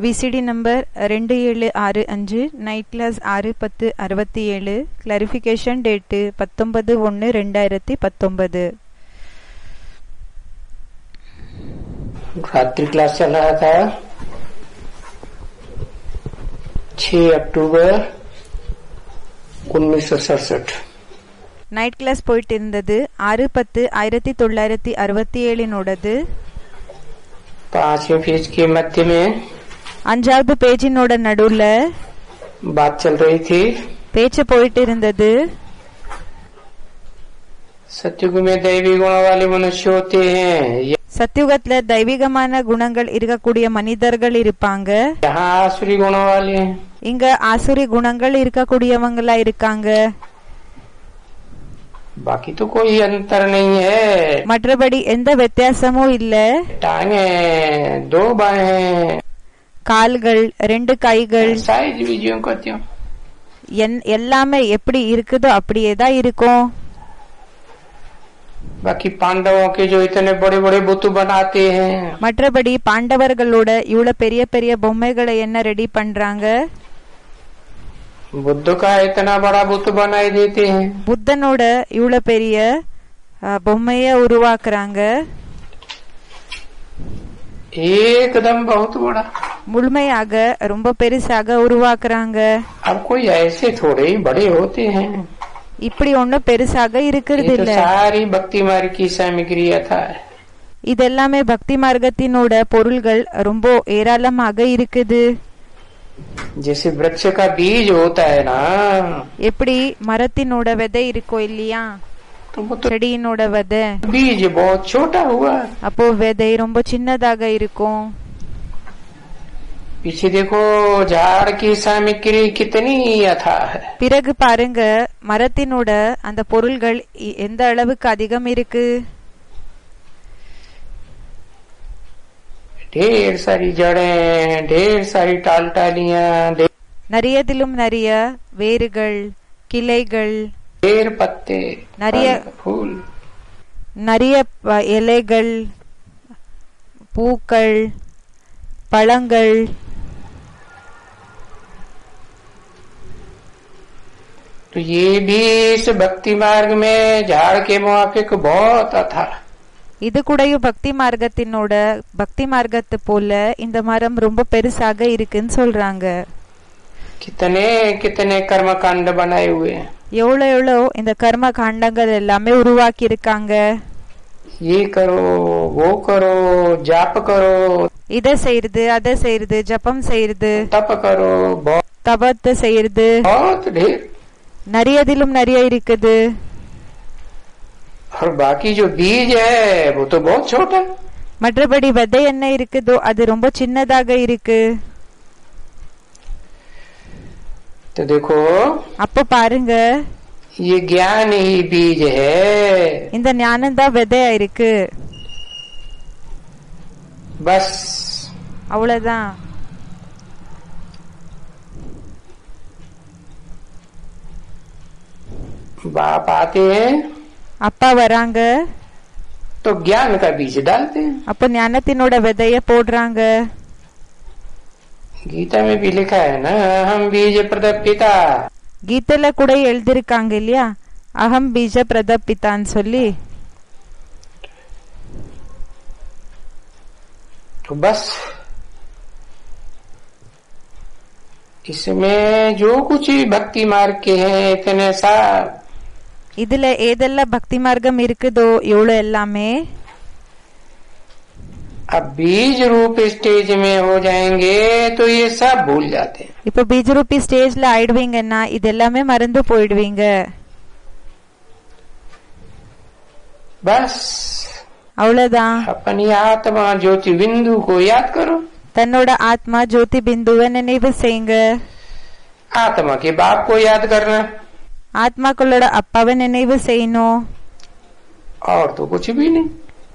VCD number 2765, night class 6/10/67, clarification date 19/1/2019। रात्रि class चल रहा था 6 अक्टूबर 1967। நைட் கிளாஸ் போயிட்டு இருந்தது 6/10/1967 5वें पेज के मध्य में 5வது பேஜினோட நடுவுல बात चल रही थी। பேச்சு போயிட்டு இருந்தது सत्युग में दैवी गुण वाले मनुष्य होते हैं। சத்தியுகத்துல தெய்வீகமான குணங்கள் இருக்கக்கூடிய மனிதர்கள் இருப்பாங்க। यहाँ आसुरी गुण वाले, இங்க ஆசுரி குணங்கள் இருக்கக்கூடியவங்களா இருக்காங்க। बाकी तो कोई अंतर नहीं है। மற்றபடி எந்த வித்தியாசமும் இல்ல। टांगे 2 बाहें, கால்கள் 2 கைகள், साइज भी जो कहते हो எல்லாமே எப்படி இருக்குதோ அப்படியே தான் இருக்கும்। बाकी पांडवों के जो इतने बड़े बड़े बुत बनाते हैं, மற்றபடி பாண்டவர்களோட இவ்வளவு பெரிய பெரிய பொம்மைகளை என்ன ரெடி பண்றாங்க? बुद्ध का इतना बड़ा बुत बनाई देते हैं। புத்தனோட இவ்வளவு பெரிய பொம்மைய உருவாக்குறாங்க। एकदम बहुत बड़ा, முழுமையாக ரொம்ப பெருசாக உருவாக்குறாங்க। अब कोई ऐसे थोड़े ही बड़े होते हैं। இப்படி ஒன்னும் பெருசாக இருக்கிறது ये तो இல்ல। सारी भक्ति मार्ग की सामग्री था। இதெல்லாமே பக்தி மார்க்கத்தினோட பொருள்கள் ரொம்ப ஏராளமாக இருக்குது। जैसे वृक्ष का बीज होता है ना, எப்படி மரத்தினோட விதை இருக்கோ இல்லையா, तो वो तो செடியினோட விதை, बीज बहुत छोटा हुआ, அப்போ விதை ரொம்ப சின்னதாக இருக்கும்। पीछे देखो झाड़ की सामग्री कितनी अथाह है। பிறகு பாருங்க மரத்தினோட அந்த பொருள்கள் எந்த அளவுக்கு அதிகம் இருக்கு। ढेर सारी जड़ें, ढेर सारी टाल टालियां, நிறையதிலும் நிறைய வேர்கள், கிளைகள், ढेर पत्ते, நிறைய फूल, நிறைய இலைகள், பூக்கள், பழங்கள், तो ये भी इस भक्ति मार्ग में झाड़ के मुआफिक बहुत था। இது கூடயும் பக்தி மார்க்கத்தினோட பக்தி மார்க்கத்தை போல இந்த மரம் ரொம்ப பெருசாக இருக்குன்னு சொல்றாங்க। कितने कितने कर्म कांड बनाए हुए हैं। எவ்வளோ இந்த கர்ம காண்டங்கள் எல்லாமே உருவாக்கி இருக்காங்க। ये करो, वो करो, जाप करो, இதை செய்யறது, அதை செய்யறது, ஜபம் செய்யறது, तप करो, தபத்தை செய்யறது, बहुत ढेर। நிறையதிலும் நிறைய இருக்குது। और बाकी जो बीज है वो तो बहुत छोटा। மற்றபடி விதை என்ன இருக்குதோ அது ரொம்ப சின்னதாக இருக்கு। तो देखो அப்ப பாருங்க ये ज्ञान ही बीज है। இந்த ஞானம் தான் விதையா இருக்கு। बस அவ்வளவுதான்। बाप आते हैं அப்பா வராங்க, तो ज्ञान का बीज डालते हैं। அப்ப ஞானத்தினோட விதைய போடுறாங்க। गीता में भी लिखा है ना, हम बीज प्रदप पिता। கீதையில கூட எழுதிருக்காங்க இல்லையா, அகம் பீஜ பிரதப்பித்தான்னு சொல்லி। तो बस इसमें जो कुछ भक्ति मार्ग के हैं इतने सब, இதுல ஏதெல்லாம் பக்தி மார்க்கம் இருக்குதோ எவ்வளவு எல்லாமே अब बीज रूप स्टेज में हो जाएंगे तो ये सब भूल जाते हैं। இப்ப பீஜ ரூபி ஸ்டேஜ்ல ஆயிடுவீங்கன்னா இது எல்லாமே மறந்து போயிடுவீங்க। बस அவ்வளவுதான்। अपनी आत्मा ज्योति बिंदु को याद करो। தன்னோட ஆத்மா ஜோதி பிந்துவை நினைவு செய்யுங்க। आत्मा के बाप को याद करना, ஆத்மாக்களோட அப்பாவை நினைவு செய்யணும்। और तो कुछ भी नहीं।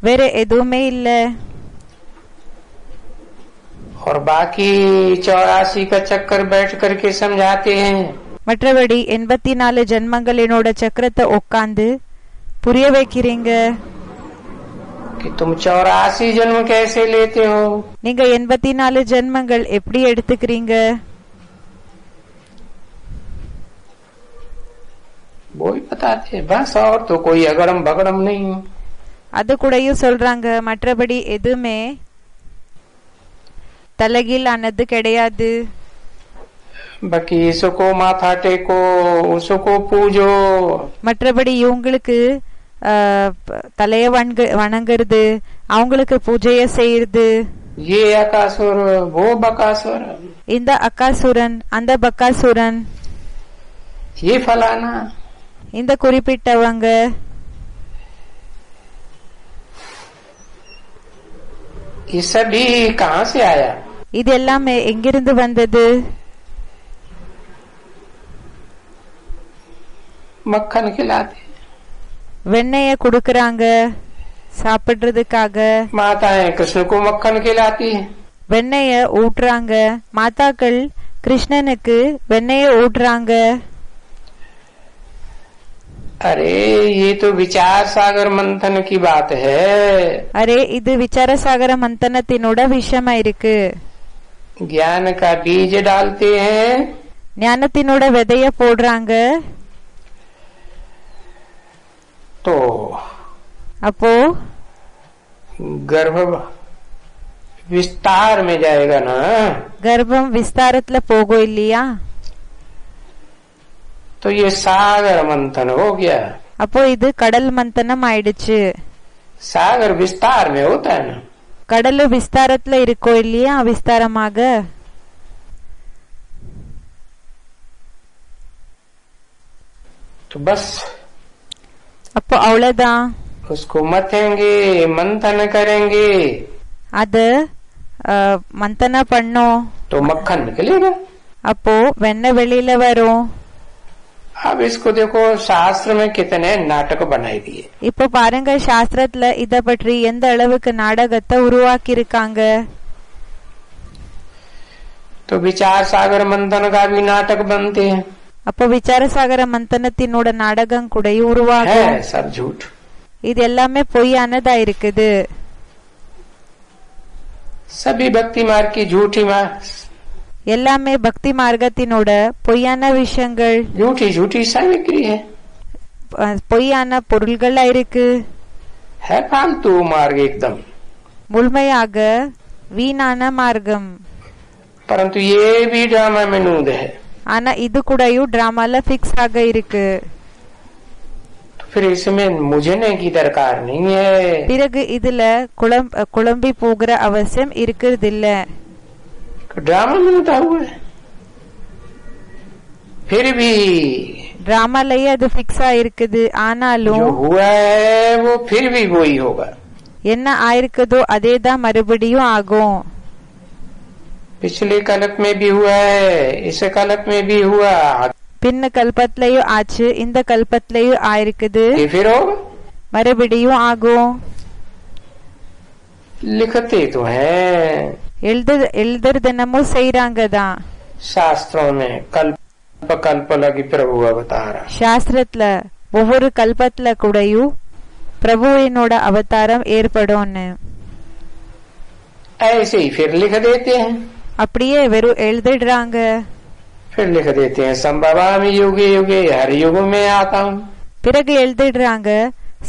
வேற எதுவுமே இல்ல। और बाकी 84 का चक्कर बैठ करके समझाते हैं। மற்றபடி 84 ஜென்மங்களினோட சக்கரத்தை உட்கார்ந்து புரிய வைக்கிறீங்க। कि तुम 84 जन्म कैसे लेते हो। நீங்க 84 ஜென்மங்கள் எப்படி எடுத்துக்கிறீங்க? वो ही बताते हैं बस, और तो कोई अगड़म बगड़म नहीं। அது கூடயும் சொல்றாங்க, மற்றபடி எதுவுமே தலைகீழானது கிடையாது. बाकी इसको माथा टेको, उसको पूजो, மற்றபடி இவங்களுக்கு தலைய வணங்குறது, அவங்களுக்கு பூஜைய செய்யறது, ये अकासुर वो बकासुर, இந்த அக்காசுரன் அந்த பக்காசுரன், ये फलाना, இந்த குறிப்பிட்டவங்க, ये सभी कहाँ से आया? இது எல்லாமே எங்கிருந்து வந்தது? मक्खन खिलाते, வெண்ணெய குடுக்கறாங்க சாப்பிடுறதுக்காக. माताएं कृष्ण को मक्खन खिलाती है, வெண்ணெய ஊட்டுறாங்க. மாதாக்கள் கிருஷ்ணனுக்கு வெண்ணெய ஊட்டுறாங்க. अरे ये तो विचार सागर मंथन की बात है। அரே இது விசாரசாகர மந்தனத்தினோட விஷயமா இருக்கு. ज्ञान का बीज डालते हैं, ஞானத்தினோட விதைய போடுறாங்க. तो அப்போ गर्भ विस्तार में जाएगा ना। கர்ப்பம் விஸ்தாரத்துல போகும் இல்லையா? तो ये सागर मंथन हो गया। அப்போ இது கடல் மந்தனம் ஆயிடுச்சு. सागर विस्तार में होता है ना। கடலு விஸ்தாரத்துல இருக்கோ இல்லையா? விஸ்தாரமாக. तो बस அப்போ அவ்வளவுதான். उसको मथेंगे, मंथन करेंगे, அது மந்தன பண்ணோம். तो मक्खन निकलेगा। அப்போ வெண்ணெய் வெளியில வரும். अब इसको देखो शास्त्र में कितने नाटक बनाई दिए। இப்ப பாருங்க, சாஸ்திரத்துல இத பற்றி எந்த அளவுக்கு நாடகத்தை உருவாக்கி இருக்காங்க. तो विचार सागर मंथन का भी नाटक बनते हैं। அப்போ விசாரசாகர மந்தனத்தினோட நாடகம் கூட உருவாகும். है सब झूठ। இது எல்லாமே பொய்யானதா இருக்குது. सभी भक्ति मार्ग की झूठी எல்லாமே பக்தி மார்க்கத்தினோட பொய்யான விஷயங்கள், झूठी झूठी सामग्री है, பொய்யான பொருள்களா இருக்கு. है फालतू मार्ग एकदम। முழுமையாக வீணான மார்க்கம். परंतु ये भी ड्रामा में नूद है। ஆனா இது கூடயும் டிராமால பிக்ஸ் ஆக இருக்கு. तो फिर इसमें मुझने की दरकार नहीं है। பிறகு இதுல குழம்பி போகிற அவசியம் இருக்கிறது இல்ல. ड्रामा में उठा हुआ है, फिर भी டிராமாலயே அது பிக்ஸ் ஆயிருக்குது. ஆனாலும் जो हुआ है वो फिर भी वही होगा। என்ன ஆயிருக்குதோ அதேதான் மறுபடியும் ஆகும். पिछले कल्प में भी हुआ है, इस कल्प में भी हुआ, பின்ன கல்பத்திலயும் ஆச்சு, இந்த கல்பத்திலயும் ஆயிருக்குது, ये फिर होगा। மறுபடியும் ஆகும். लिखते तो हैं எழுதுறதென்னமோ செய்யறாங்க தான். शास्त्रों में कल्प कल्प लगी प्रभु अवतार। சாஸ்திரத்துல ஒவ்வொரு கல்பத்துல கூடயும் பிரபுவினோட அவதாரம் ஏற்படும்னு ऐसे ही फिर लिख देते हैं, அப்படியே வெறும் எழுதிடுறாங்க. फिर लिख देते हैं संभवामि युगे युगे, हर युग में आता हूँ। பிறகு எழுதிடுறாங்க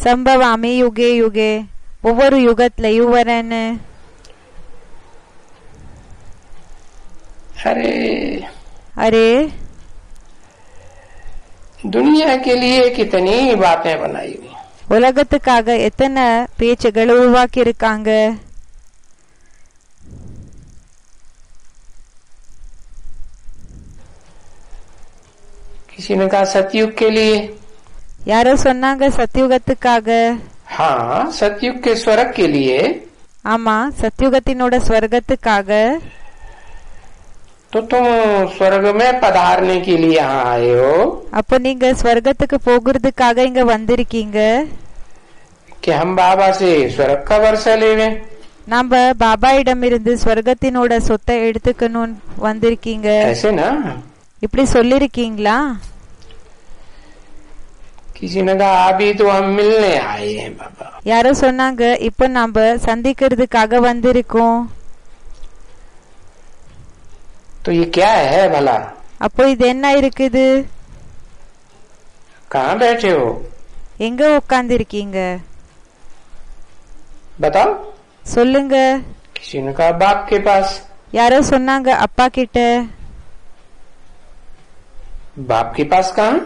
சம்பவாமி யுகே யுகே, ஒவ்வொரு யுகத்திலயும் வரேன்னு. अरे அரே दुनिया के लिए कितनी बातें बनाई हुई। உலகத்துக்காக எத்தனை பேச்சுகள் உருவாக்கி இருக்காங்க. किसी ने कहा सतयुग के लिए, யாரோ சொன்னாங்க சத்தியுகத்துக்காக. हाँ सतयुग के स्वर्ग के लिए। ஆமா, சத்தியுகத்தினோட ஸ்வர்கத்துக்காக. तो तुम स्वर्ग में पधारने के लिए यहाँ आए हो, அப்போ நீங்க ஸ்வர்கத்துக்கு போகிறதுக்காக இங்க வந்திருக்கீங்க. कि हम बाबा से स्वर्ग का वर्षा लेवे। நாம பாபாயிடம் இருந்து ஸ்வர்கத்தினோட சொத்தை எடுத்துக்கணும் வந்திருக்கீங்க. ऐसे ना இப்படி சொல்லிருக்கீங்களா? कि किसी ने कहा अभी तो हम मिलने आए हैं बाबा। யாரோ சொன்னாங்க இப்போ நாம சந்திக்கிறதுக்காக வந்திருக்கோம். तो ये क्या है भला? அப்போ இது என்ன இருக்குது? कहाँ बैठे हो? எங்க உட்கார்ந்து இருக்கீங்க? बताओ। சொல்லுங்க. किसी ने कहा बाप के पास। யாரோ சொன்னாங்க அப்பா கிட்ட. बाप के पास कहाँ?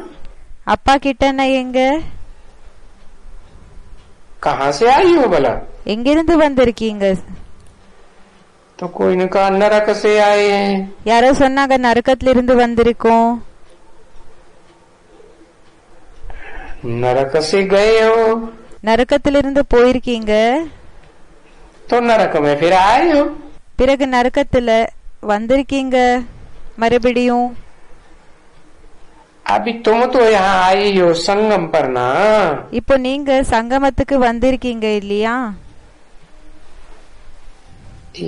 அப்பா கிட்டனா எங்க? कहाँ से आई हो भला? எங்கிருந்து வந்திருக்கீங்க? तो कोई ने कहा नरक से आए हैं। யாரோ சொன்னாங்க நரகத்துல இருந்து வந்திருக்கோம். नरक से गए हो? நரகத்திலிருந்து போயிருக்கீங்க. तो नरक में फिर आए हो? பிறகு நரகத்துல வந்திருக்கீங்க மறுபடியும். अभी तुम तो यहाँ आई हो संगम पर ना। இப்போ நீங்க சங்கமத்துக்கு வந்திருக்கீங்க இல்லையா?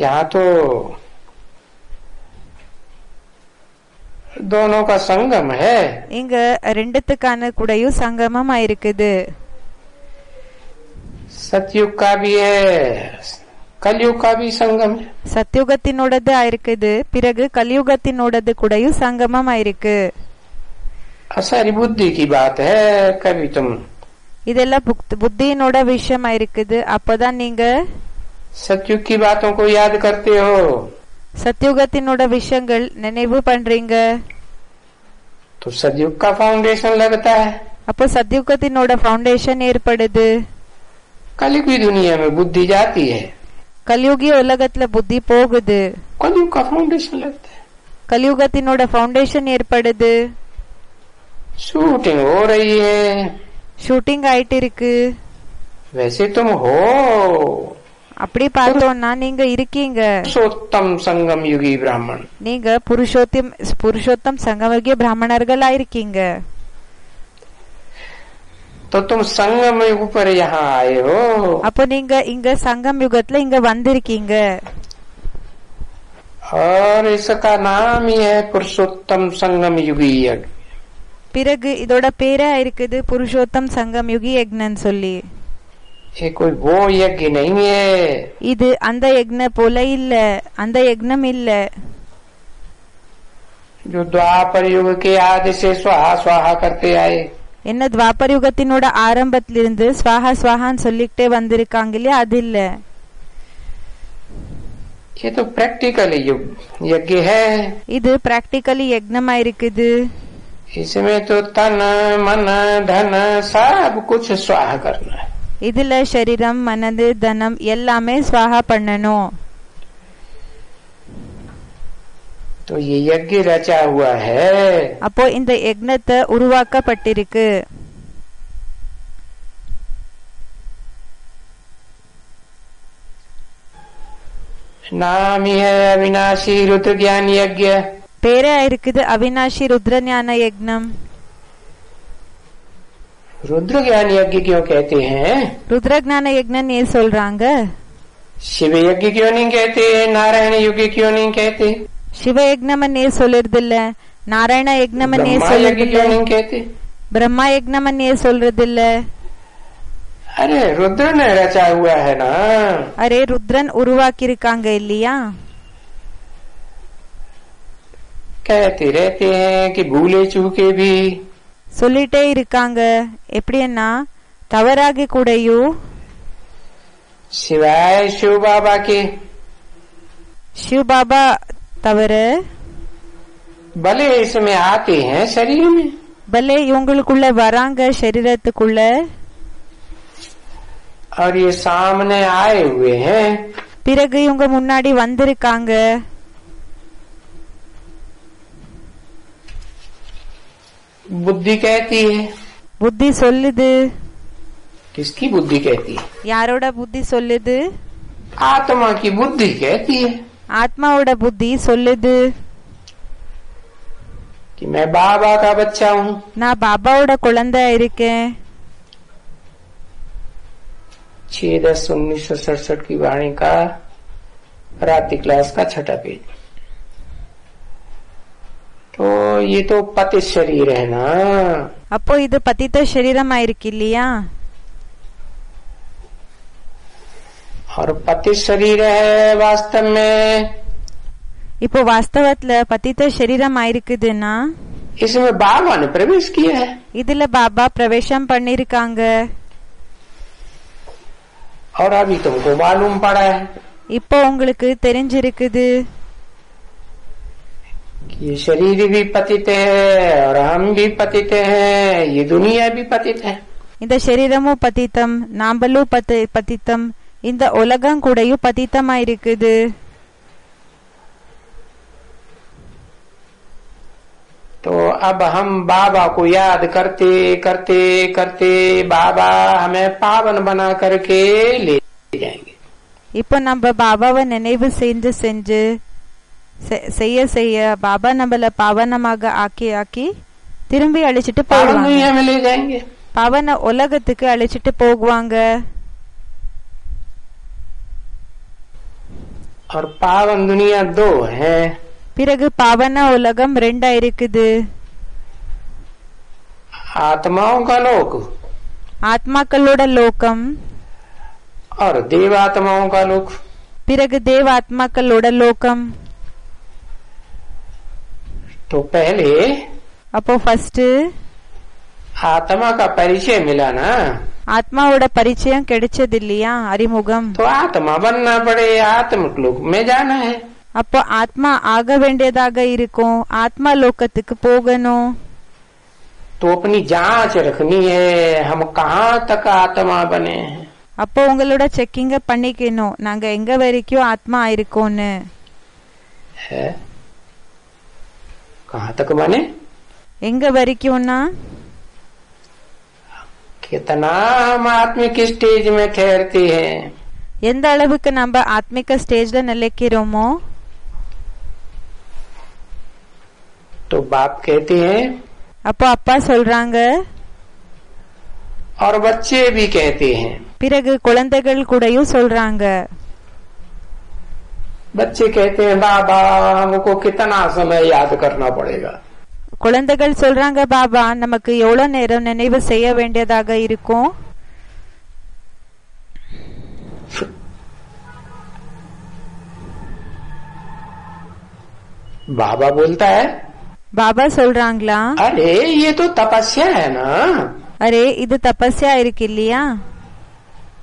यहाँ तो दोनों का संगम है। இங்க ரெண்டுத்துக்கான கூடயும் சங்கமம் ஆயிருக்குது. सतयुग का भी है, कलयुग का भी संगम है। சத்யுகத்தினோடது ஆயிருக்குது, பிறகு கலியுகத்தினோடது கூடயும் சங்கமம் ஆயிருக்கு. सारी बुद्धि की बात है। कभी तुम இதெல்லாம் புத்தியினோட விஷயம் ஆயிருக்குது. அப்பதான் நீங்க सतयुग की बातों को याद करते हो। சத்யுகத்தினோட விஷயங்கள் நினைவு பண்றீங்க. तो सतयुग का फाउंडेशन लगता है। அப்போ சத்யுகத்தினோட ஃபவுண்டேஷன் ஏற்படுது. कलयुगी दुनिया में बुद्धि जाती है, கலியுகி உலகத்துல புத்தி போகுது. कलयुग का फाउंडेशन लगता है। கலியுகத்தினோட ஃபவுண்டேஷன் ஏற்படுது. शूटिंग हो रही है। ஷூட்டிங் ஆயிட்டு இருக்கு. वैसे तुम हो அப்படி பார்த்தோம்னா நீங்க இருக்கீங்க पुरुषोत्तम संगम युगी ब्राह्मण। நீங்க புருஷோத்தம் சங்கமகிய பிராமணர்களா இருக்கீங்க. तो तुम संगम युग पर यहाँ आए हो। அப்போ நீங்க இங்க சங்கம் யுகத்துல இங்க வந்திருக்கீங்க. और इसका नाम ही है पुरुषोत्तम संगम युगी यज्ञ। பிறகு இதோட பேரா இருக்குது புருஷோத்தம் சங்கம் யுகி யக்னன்னு சொல்லி. ये कोई वो यज्ञ नहीं है। இது அந்த யக்ன போல இல்ல, அந்த யக்னம் இல்ல. जो द्वापर युग के आदि से स्वाहा स्वाहा करते आए। என்ன துவாபர் யுகத்தினோட ஆரம்பத்திலிருந்து ஸ்வாஹா ஸ்வாஹான்னு சொல்லிக்கிட்டே வந்திருக்காங்க இல்லையா, அது இல்ல. ये तो प्रैक्टिकली यज्ञ है। இது பிராக்டிக்கலி யக்னமா இருக்குது. इसमें तो तन मन धन सब कुछ स्वाहा करना है। இதுல சரீரம் மனது தனம் எல்லாமே ஸ்வாஹா பண்ணணும். तो ये यज्ञ रचा हुआ है। அப்போ இந்த யக்னத்தை உருவாக்கப்பட்டிருக்கு. नाम ही है अविनाशी रुद्र ज्ञान यज्ञ। பேரே இருக்குது அவினாஷி ருத்ரஞான யக்னம். रुद्र ज्ञान यज्ञ क्यों कहते हैं? ருத்ரஞான யக்னன் ஏன் சொல்றாங்க? शिव यज्ञ क्यों नहीं कहते? नारायण यज्ञ क्यों नहीं कहते? சிவ யக்னமன் ஏன் சொல்றது இல்ல? நாராயண யக்னமன் ஏன் ब्रह्मा சொல்றது यज्ञ இல்ல? क्यों नहीं कहते? பிரம்மா யக்னமன் ஏன் சொல்றது இல்ல? अरे रुद्र ने रचा हुआ है ना। அரே ருத்ரன் உருவாக்கி இருக்காங்க இல்லையா? कहते रहते हैं कि भूले चूके भी। சொல்லிட்டே இருக்காங்க. எப்படின்னா தவறாகி கூடயும் सिवाय शिव बाबा के शिव बाबा தவிர भले इसमें आते हैं शरीर में। பலே இவங்களுக்குள்ள வராங்க சரீரத்துக்குள்ள. और ये सामने आए हुए हैं। பிறகு இவங்க முன்னாடி வந்திருக்காங்க. बुद्धि कहती है। புத்தி சொல்லுது. किसकी बुद्धि कहती है? யாரோட புத்தி சொல்லுது? आत्मा की बुद्धि कहती है ஆத்மாவோட புத்தி சொல்லுது कि मैं बाबा का बच्चा हूँ। நான் பாபாவோட குழந்தை இருக்கேன். 6/10/1967 की वाणी का रात्रि क्लास का 6ठा पेज। तो ये तो पतित शरीर है ना। அப்போ இது பதித்த சரீரமாயிருக்கு இல்லையா? और पतित शरीर है वास्तव में, இப்போ வாஸ்தவத்துல பதித்த சரீரம் ஆயிருக்குதுன்னா इसमें बाबा ने प्रवेश किया है। இதுல பாபா பிரவேசம் பண்ணிருக்காங்க. और अभी तुमको मालूम पड़ा है இப்போ உங்களுக்கு தெரிஞ்சிருக்குது कि ये शरीर भी पतित है और हम भी पतित हैं, ये दुनिया भी पतित है। இந்த சரீரமும் பதித்தம், நாம்பலும் பதித்தம், இந்த உலகம் கூடயும் பதித்தமாயிருக்குது. तो अब हम बाबा को याद करते करते करते बाबा हमें पावन बना करके ले जाएंगे। இப்போ நம்ம பாபாவை நினைவு செஞ்சு செஞ்சு செய்ய செய்ய பாபா நம்மள பாவனமாக ஆக்கி ஆக்கி திரும்பி அழைச்சிட்டு पावन दुनिया में ले जाएंगे। பாவன உலகத்துக்கு அழைச்சிட்டு போகுவாங்க. और पावन दुनिया दो है। பிறகு பாவன உலகம் ரெண்டா இருக்குது. आत्माओं का लोक ஆத்மாக்களோட லோகம், और देवात्माओं का लोक। பிறகு தேவ ஆத்மாக்களோட லோகம். तो पहले அப்போ ஃபர்ஸ்ட் आत्मा का परिचय मिला ना, ஆத்மாவோட பரிச்சயம் கிடைச்சது இல்லையா, அறிமுகம். तो आत्मा बनना पड़े, आत्मिक लोक में जाना है। அப்போ ஆத்மா ஆக வேண்டியதாக இருக்கும், ஆத்மா லோகத்துக்கு போகணும். तो अपनी जांच रखनी है हम कहाँ तक आत्मा बने हैं। அப்போ உங்களோட செக்கிங்க பண்ணிக்கணும், நாங்க எங்க வரைக்கும் ஆத்மா ஆயிருக்கோன்னு. है कहाँ तक बने, எங்க வரைக்கும்னா कितना हम आत्मिक स्टेज में ठहरते हैं। எந்த அளவுக்கு நம்ம ஆத்மிக ஸ்டேஜ்ல நிலைக்கிறோமோ. तो बाप कहते हैं அப்போ அப்பா சொல்றாங்க, और बच्चे भी कहते हैं। பிறகு குழந்தைகள் கூடயும் சொல்றாங்க. बच्चे कहते हैं बाबा हमको कितना समय याद करना पड़ेगा। குழந்தைகள் சொல்றாங்க, பாபா நமக்கு எவ்வளவு நேரம் நினைவு செய்ய வேண்டியதாக இருக்கும். बाबा बोलता है பாபா சொல்றாங்களா, अरे ये तो तपस्या है ना। அரே இது தபஸ்யா இருக்கு இல்லையா?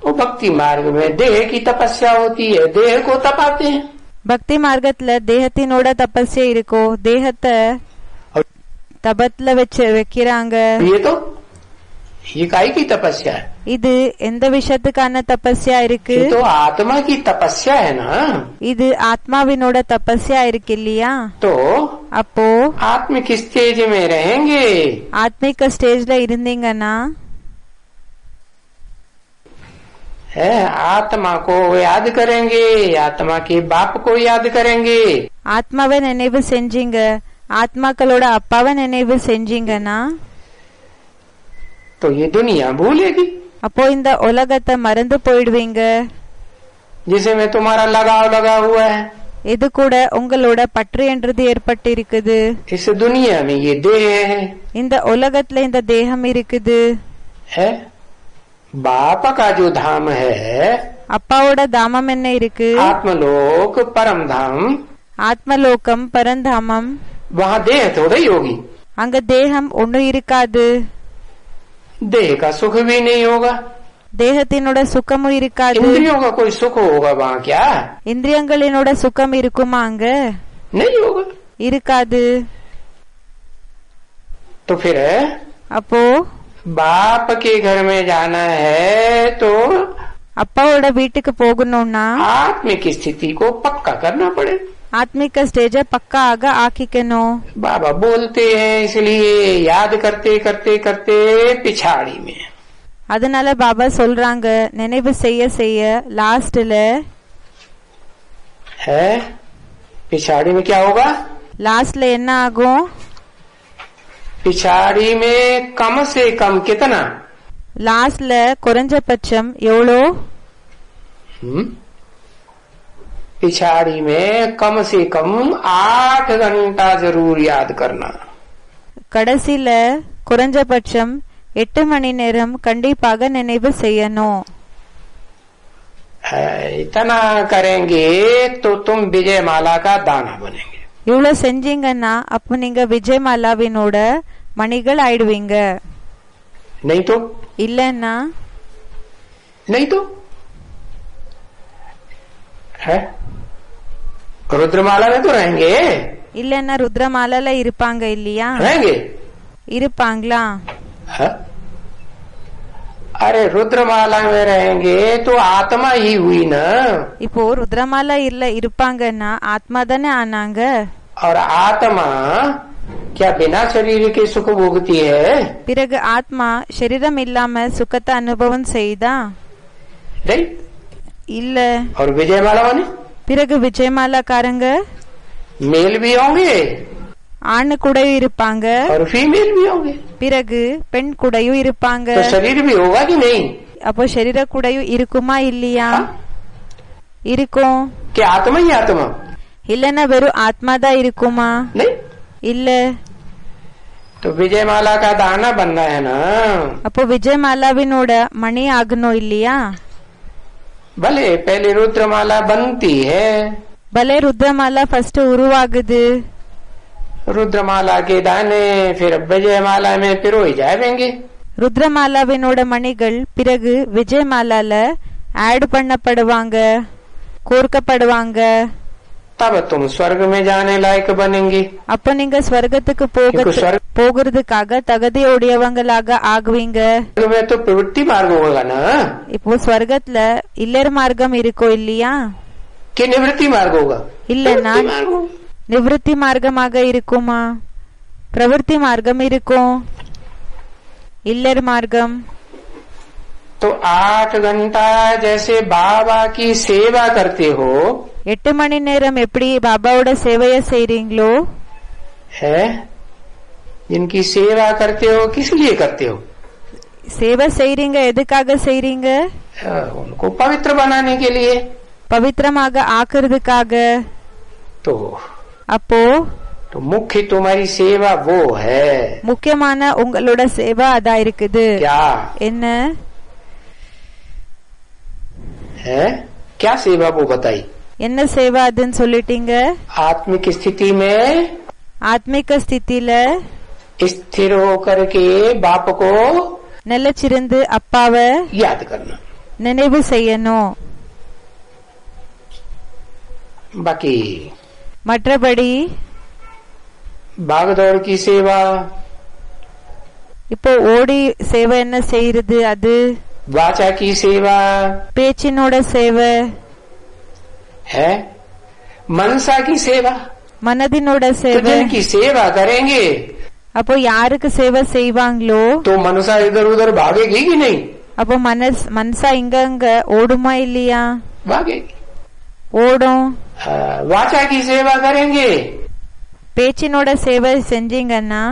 वो भक्ति मार्ग में देह की तपस्या होती है, देह को तपाते हैं। பக்தி மார்க்கத்துல தேகத்தினோட தபஸ்யா இருக்கோ, தேகத்தை தபத்துல வச்சு வைக்கிறாங்க. ये तो ये काई की तपस्या है, இது எந்த விஷயத்துக்கான தபஸ்யா இருக்கு? ये तो आत्मा की तपस्या है ना। இது ஆத்மாவினோட தபஸ்யா இருக்கு இல்லையா? तो அப்போ आत्मिक स्टेज में रहेंगे, ஆத்மிக ஸ்டேஜ்ல இருந்தீங்கன்னா है आत्मा को याद करेंगे, आत्मा के बाप को याद करेंगे। ஆத்மாவை நினைவு செஞ்சீங்க, ஆத்மாக்களோட அப்பாவை நினைவு செஞ்சீங்கன்னா तो ये दुनिया भूलेगी அப்போ இந்த உலகத்தை மறந்து போயிடுவீங்க. जिसे में तुम्हारा लगाव लगा हुआ है। இது கூட உங்களோட பற்று என்றது ஏற்பட்டு இருக்குது. इस दुनिया में ये देह है, இந்த உலகத்துல இந்த தேகம் இருக்குது. है बाप का जो धाम है, அப்பாவோட தாமம் என்ன இருக்கு? आत्मलोक परम धाम, ஆத்மலோகம் பரந்தாமம். वहाँ देह थोड़ा ही होगी, அங்க தேகம் ஒன்னும் இருக்காது, देह का सुख भी नहीं होगा, தேகத்தினோட சுகமும் இருக்காது. इंद्रियों का कोई सुख होगा वहाँ क्या? இந்திரியங்களினோட சுகம் இருக்குமா? அங்க नहीं होगा। இருக்காது. तो फिर அப்போ बाप के घर में जाना है तो அப்பாவோட வீட்டுக்கு போகணும்னா आत्मिक स्थिति को पक्का करना पड़े। ஆத்மிக ஸ்டேஜ பக்கா ஆக ஆக்கிக்கணும். बाबा बोलते हैं इसलिए याद करते करते करते पिछाड़ी में, அதனால பாபா சொல்றாங்க, நினைவு செய்ய செய்ய லாஸ்ட்ல है पिछाड़ी में क्या होगा? லாஸ்ட்ல என்ன ஆகும்? पिछाड़ी में कम से कम कितना? லாஸ்ட்ல குறைஞ்சபட்சம் எவ்வளோ? पिछाड़ी में कम से कम 8 घंटा जरूर याद करना। கடைசியில குறைஞ்சபட்சம் 8 மணி நேரம் கண்டிப்பாக நினைவு செய்யணும். इतना करेंगे तो तुम विजय माला का दाना बनेंगे. இவ்வளவு செஞ்சீங்கன்னா அப்ப நீங்க விஜயமாலாவினோட மணிகள் ஆயிடுவீங்க. नहीं तो இல்லன்னா नहीं तो है रुद्रमाला में तो रहेंगे. இல்லன்னா ருத்ரமாலால இருப்பாங்க இல்லையா? रहेंगे. இருப்பாங்களா? है? अरे रुद्रमाला में रहेंगे तो आत्मा ही हुई ना. இப்போ ருத்ரமாலா இல்ல இருப்பாங்கன்னா ஆத்மா தானே ஆனாங்க. और आत्मा क्या बिना शरीर के सुख भोगती है? பிறகு ஆத்மா சரீரம் இல்லாம சுகத்தை அனுபவம் செய்தா? नहीं. இல்ல. और विजयमाला माने பிறகு விஜயமாலாக்காரங்க मेल भी होंगे ஆண் கூடயும் இருப்பாங்க, और फीमेल भी होंगे. பிறகு பெண் கூடயும் இருப்பாங்க. तो शरीर भी होगा कि नहीं? அப்போ சரீர கூடயும் இருக்குமா இல்லையா? இருக்கும். क्या आत्मा ही आत्मा? இல்லன்னா வெறும் ஆத்மா தான் இருக்குமா? नहीं. இல்ல. तो विजयमाला का दाना बनना है ना. அப்போ விஜயமாலாவினோட மணி ஆகணும் இல்லையா? भले पहले रुद्रमाला बनती है. பலே ருத்ரமாலா ஃபர்ஸ்ட் உருவாகுது. रुद्रमाला के दाने फिर विजयमाला में पिरोए जाएंगे. ருத்ரமாலாவினோட மணிகள் பிறகு விஜயமாலால ஆட் பண்ணப்படுவாங்க, கோர்க்கப்படுவாங்க. तब तुम स्वर्ग में जाने लायक बनेंगे. அப்ப நீங்க ஸ்வர்கத்துக்கு போகிறதுக்காக தகுதியுடையவங்களாக ஆகுவீங்க. स्वर्ग में तो प्रवृत्ति मार्ग होगा ना. இப்போ ஸ்வர்கத்துல இல்லற மார்க்கம் இருக்கோ இல்லையா? कि निवृत्ति मार्ग होगा? இல்லன்னா நிவೃತ್ತಿ மார்க்கமாக இருக்குமா? பிரவೃತ್ತಿ மார்க்கம் இருக்கும். இல்லற மார்க்கம். तो 8 घंटा जैसे बाबा की सेवा करते हो, 8 மணி நேரம் எப்படி பாபாவோட சேவைய செய்றீங்களோ, है जिनकी सेवा करते हो किस लिए करते हो? சேவை செய்றீங்க எதுக்காக செய்றீங்க? उनको पवित्र बनाने के लिए. பவித்திரமாக ஆக்குறதுக்காக. तो அப்போ तो मुख्य तुम्हारी सेवा वो है. முக்கியமான உங்களோட சேவை அதா இருக்குது. क्या என்ன है? क्या सेवा वो बताई? என்ன சேவை அதுன்னு சொல்லிட்டீங்க. आत्मिक स्थिति में ஆத்மிக ஸ்திதியில स्थिर होकर के बाप को நிலைச்சிருந்து அப்பாவை याद करना. நினைவு செய்யணும். बाकी மற்றபடி भागदौड़ की सेवा, இப்போ ஓடி சேவை என்ன செய்யறது? அது वाचा की सेवा பேச்சினோட சேவை, है मनसा की सेवा. மனதினோட तो சேவை. जिनकी सेवा करेंगे அப்போ யாருக்கு சேவை செய்வாங்களோ तो मनसा इधर उधर भागेगी कि नहीं? அப்போ மனசா இங்க அங்க ஓடுமா இல்லையா? भागेगी. ஓடும். वाचा की सेवा करेंगे பேச்சினோட சேவை செஞ்சீங்கன்னா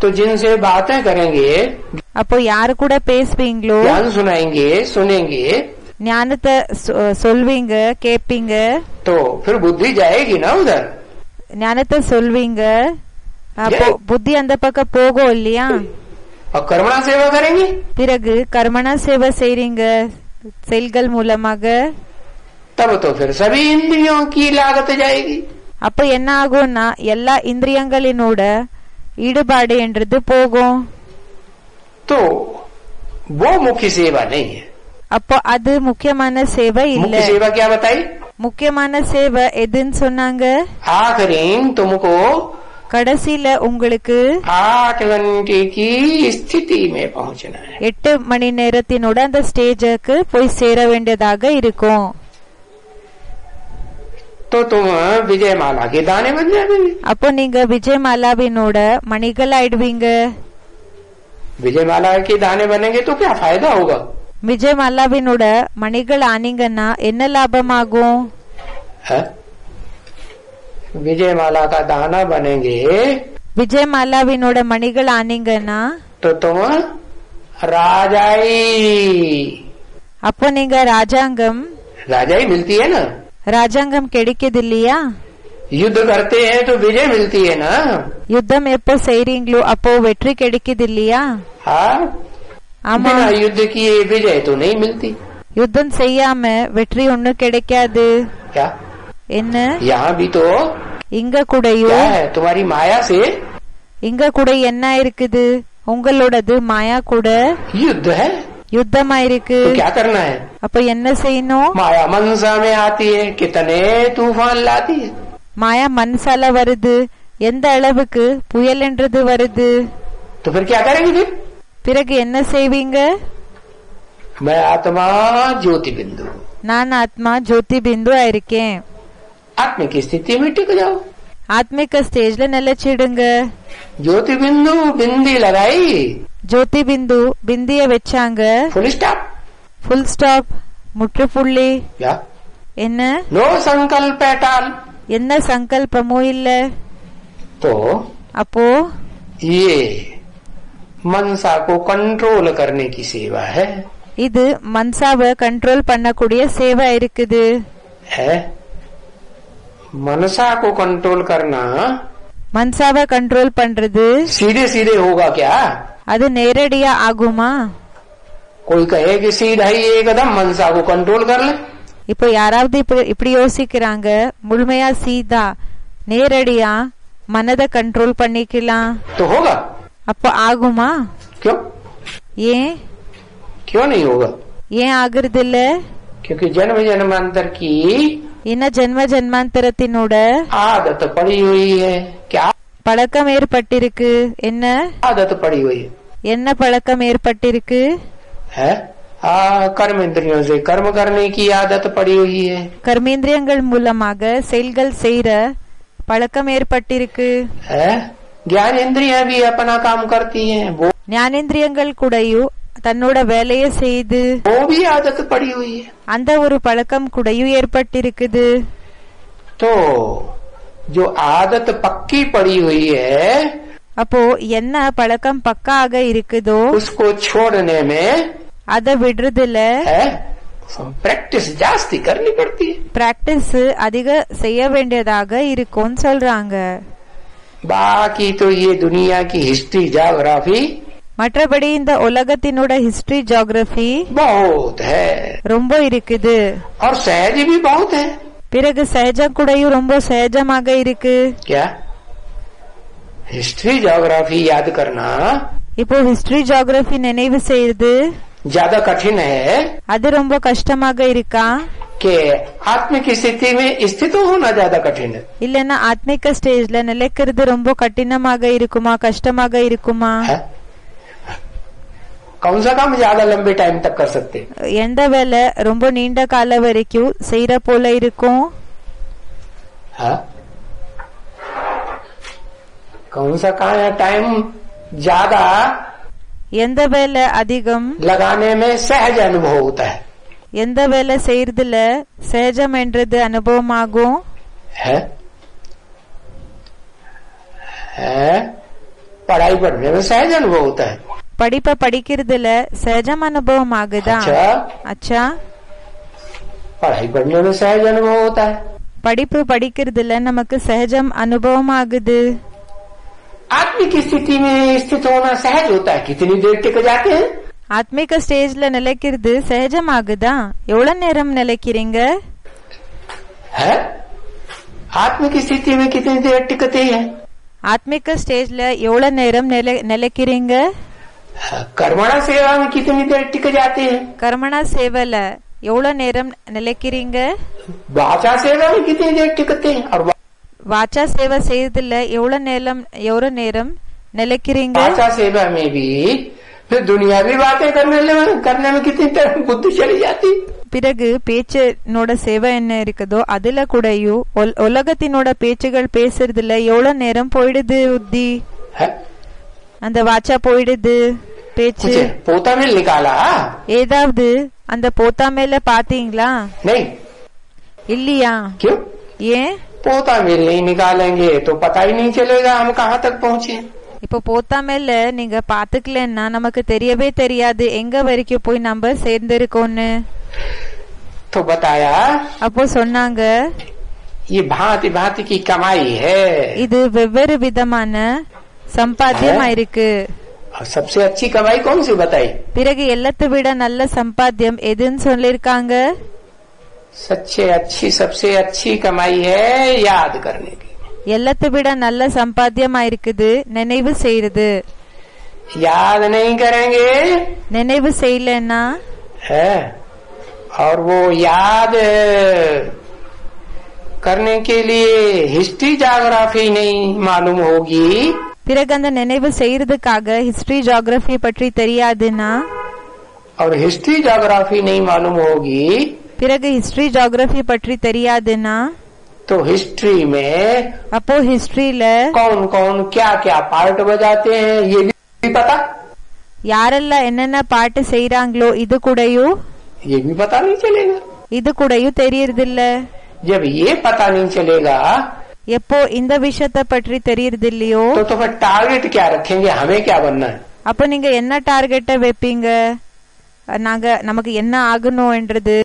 तो जिनसे बातें करेंगे, அப்போ யாரு கூட பேசுவீங்களோ, ज्ञान सुनाएंगे, सुनेंगे, ஞானத்தை சொல்வீங்க, கேட்பீங்க. तो फिर बुद्धि जाएगी ना उधर. ஞானத்தை சொல்வீங்க, அப்போ புத்தி அந்த பக்கம் போகும் இல்லையா? और कर्मणा सेवा करेंगे பிறகு கர்மணா சேவை செய்றீங்க செயல்கள் மூலமாக. तब तो फिर सभी इंद्रियों की लागत जाएगी. அப்ப என்ன ஆகும்னா எல்லா இந்திரியங்களினோட ஈடுபாடு என்றது போகும். तो वो मुख्य सेवा नहीं है. அப்போ அது முக்கியமான சேவை இல்ல. मुख्य सेवा क्या बताई? முக்கியமான சேவை எதுன்னு சொன்னாங்க? आखिरी तुमको கடைசியில உங்களுக்கு 8 घंटे की स्थिति में पहुंचना है. 8 மணி நேரத்தினோட அந்த ஸ்டேஜுக்கு போய் சேர வேண்டியதாக இருக்கும். तो तुम विजयमाला के दाने बन जाओगे. அப்போ நீங்க விஜயமாலாவினோட மணிகள் ஆயிடுவீங்க. विजयमाला के दाने बनेंगे तो क्या फायदा होगा? விஜயமாலாவினோட மணிகள் ஆனீங்கன்னா என்ன லாபமாகும்? विजयमाला का दाना बनेंगे விஜயமாலாவினோட மணிகள் ஆனீங்கன்னா तो तुम राजाई. அப்போ நீங்க ராஜாங்கம் राजाई मिलती है ना. ராஜாங்கம் கிடைக்குது இல்லையா? युद्ध करते हैं तो विजय मिलती है ना। யுத்தம் எப்போ செய்றீங்களோ அப்போ வெற்றி கிடைக்குது இல்லையா? हाँ, ஆமா. बिना युद्ध किए विजय तो नहीं मिलती। யுத்தம் செய்யாம வெற்றி ஒண்ணு கிடைக்காது. क्या? என்ன? यहाँ भी तो இங்க क्या கூடயும் है, तुम्हारी माया से இங்க கூட என்ன இருக்குது? உங்களோடது மாயா கூட युद्ध है। யுத்தமா இருக்கு. तो क्या करना है? அப்ப என்ன செய்யணும்? माया मनसा में आती है, कितने तूफान लाती है। மாயா மனசால வருது, எந்த அளவுக்கு புயல் என்றது வருது. तो फिर क्या करेंगे? फिर பிறகு என்ன செய்வீங்க? मैं आत्मा ज्योति बिंदु, நான் ஆத்மா ஜோதி பிந்து ஆயிருக்கேன். आत्मा की स्थिति में टिक जाओ। ஆத்மிக ஸ்டேஜ்ல நிலைச்சிடுங்க. ज्योति बिंदु बिंदी लगाई, ஜோதி பிந்து பிந்திய வச்சாங்க. Full stop. ஃபுல் ஸ்டாப், முற்றுப்புள்ளி. क्या? என்ன? नो संकल्प एट ऑल। என்ன சங்கல்பமும் இல்ல. तो அப்போ ये मनसा को कंट्रोल करने की सेवा है। இது மன்சாவை கண்ட்ரோல் பண்ணக்கூடிய சேவை இருக்குது. है मनसा को कंट्रोल करना மன்சாவை கண்ட்ரோல் பண்றது सीधे सीधे होगा क्या? அது நேரடியா ஆகுமா? कोई कहे कि सीधा ही एकदम मनसा को कंट्रोल कर ले। இப்போ யாராவது இப்படி யோசிக்கிறாங்க, முழுமையா சீதா நேரடியா மனதை கண்ட்ரோல் பண்ணிக்கலாம். तो होगा? அப்போ ஆகுமா? क्यों? ஏன் क्यों नहीं होगा? ஏன் ஆகுறது இல்ல? क्योंकि जन्म जन्मांतर की என்ன ஜென்ம ஜென்மாந்தரத்தினோட आदत पड़ी हुई है। क्या பழக்கம் ஏற்பட்டிருக்கு? என்ன आदत पड़ी हुई है? என்ன பழக்கம் ஏற்பட்டிருக்கு? है कर्म इंद्रियों से कर्म करने की आदत पड़ी हुई है। கர்மேந்திரியங்கள் மூலமாக செயல்கள் செய்யற பழக்கம் ஏற்பட்டிருக்கு. है ज्ञान इंद्रियां भी अपना काम करती हैं, वो ஞானேந்திரியங்கள் கூடயும் தன்னோட வேலையை செய்து भी आदत पड़ी हुई है। அந்த ஒரு பழக்கம் கூடயும் ஏற்பட்டிருக்குது. तो जो आदत पक्की पड़ी हुई है, அப்போ என்ன பழக்கம் பக்காக இருக்குதோ उसको छोड़ने में அத விடுறதுல है प्रैक्टिस जास्ती करनी पड़ती है। பிராக்டிஸ் அதிக செய்ய வேண்டியதாக இருக்கும்னு சொல்றாங்க. बाकी तो ये दुनिया की हिस्ट्री ज्योग्राफी மற்றபடி இந்த உலகத்தினோட ஹிஸ்டரி ஜியோகிராபி बहुत है ரொம்ப இருக்குது. और सहज भी बहुत है। பிறகு சகஜம் கூடயும் ரொம்ப சகஜமாக இருக்கு. क्या हिस्ट्री ज्योग्राफी याद करना இப்போ ஹிஸ்டரி ஜியோகிராபி நினைவு செய்யறது ज्यादा कठिन है அது ரொம்ப கஷ்டமாக இருக்கா? कि आत्म की स्थिति में स्थित होना ज्यादा कठिन है। இல்லன்னா ஆத்மிக ஸ்டேஜ்ல நிலைக்கிறது ரொம்ப கடினமாக இருக்குமா, கஷ்டமாக இருக்குமா? है? कौन सा काम ज्यादा लंबे टाइम तक कर सकते? எந்த வேலை ரொம்ப நீண்ட கால வரைக்கும் செய்யற போல இருக்கும்? है? कौन सा काम टाइम ज्यादा எந்த வேலை அதிகம் लगाने में सहज अनुभव होता है। எந்த வேலை செய்யறதுல சகஜம் என்றது அனுபவமாகும். है? पढ़ाई पढ़ने में सहज अनुभव होता है। படிப்பை படிக்கிறதுல சகஜம் அனுபவம் ஆகுதா? अच्छा, அச்சா, पढ़ाई पढ़ने में सहज अनुभव होता है। படிப்பு படிக்கிறதுல நமக்கு சகஜம் அனுபவம் ஆகுது. आत्म की स्थिति में स्थित होना सहज होता है। कितनी देर टिक जाते हैं? ஆத்மிக ஸ்டேஜ்ல நிலைக்கிறது சகஜம் ஆகுதா? எவ்வளவு நேரம் நிலைக்கிறீங்க? है? आत्म की स्थिति में कितनी देर टिकते हैं? ஆத்மிக ஸ்டேஜ்ல எவ்வளவு நேரம் நிலைக்கிறீங்க? कर्मणा सेवा में कितनी देर टिक जाते हैं? கர்மணா சேவைல எவ்வளவு நேரம் நிலைக்கிறீங்க? वाचा सेवा में कितनी देर टिकते हैं? और வாச்சா சேவை செய்யறதுல எவ்வளவு நேரம் நிலைக்கிறீங்க? वाचा सेवा में भी फिर दुनियावी बातें करने में कितनी देर बुद्धि चली जाती। பிறகு பேச்சனோட சேவை என்ன இருக்குதோ அதுல கூடயும் உலகத்தினோட பேச்சுகள் பேசுறதுல எவ்வளவு நேரம் போயிடுது புத்தி. है? அந்த வாச்சா போயிடுது பேச்சு. कुछ पोता में निकाला? ஏதாவது அந்த போத்தா மேல பாத்தீங்களா? नहीं। இல்லையா? क्यों? ஏன்? पोता मेल नहीं निकालेंगे तो पता ही नहीं चलेगा हम कहाँ तक पहुँचे। இப்போ போத்தா மேல நீங்க பாத்துக்கலன்னா நமக்கு தெரியவே தெரியாது எங்க வரைக்கும் போய் நம்ம சேர்ந்திருக்கோம்னு. तो बताया அப்போ சொன்னாங்க ये भांति भांति की कमाई है। இது வெவ்வேறு விதமான சம்பாத்தியமாயிருக்கு. और सबसे अच्छी कमाई कौन सी बताई? பிறகு எல்லாத்தை விட நல்ல சம்பாத்தியம் எதுன்னு சொல்லிருக்காங்க? सबसे अच्छी कमाई है याद करने की. எல்லாத்தை விட நல்ல சம்பாத்தியமாயிருக்குது நினைவு செய்யறது. याद नहीं करेंगे, நினைவு செய்யலன்னா है, और वो याद करने के लिए हिस्ट्री जोग्राफी नहीं मालूम होगी, பிறகு அந்த நினைவு செய்யறதுக்காக ஹிஸ்டரி ஜியோகிராஃபி பற்றி தெரியாதுன்னா, और हिस्ट्री जोग्राफी नहीं मालूम होगी, பிறகு ஹிஸ்டரி ஜியோகிராஃபி பற்றி தெரியாதுன்னா, तो हिस्ट्री में அப்போ ஹிஸ்டரியில कौन कौन क्या क्या पार्ट बजाते हैं ये भी पता, யாரெல்லாம் என்னென்ன பாட்டு செய்யறாங்களோ இது கூடயும் ये भी पता नहीं चलेगा. இது கூடயும் தெரியறதில்ல. जब ये पता नहीं चलेगा எப்போ இந்த விஷயத்தை பற்றி தெரியறது இல்லையோ, तो फिर टारगेट क्या रखेंगे, हमें क्या बनना है? அப்ப நீங்க என்ன டார்கெட்ட வைப்பீங்க? நாங்க நமக்கு என்ன ஆகணும்ன்றது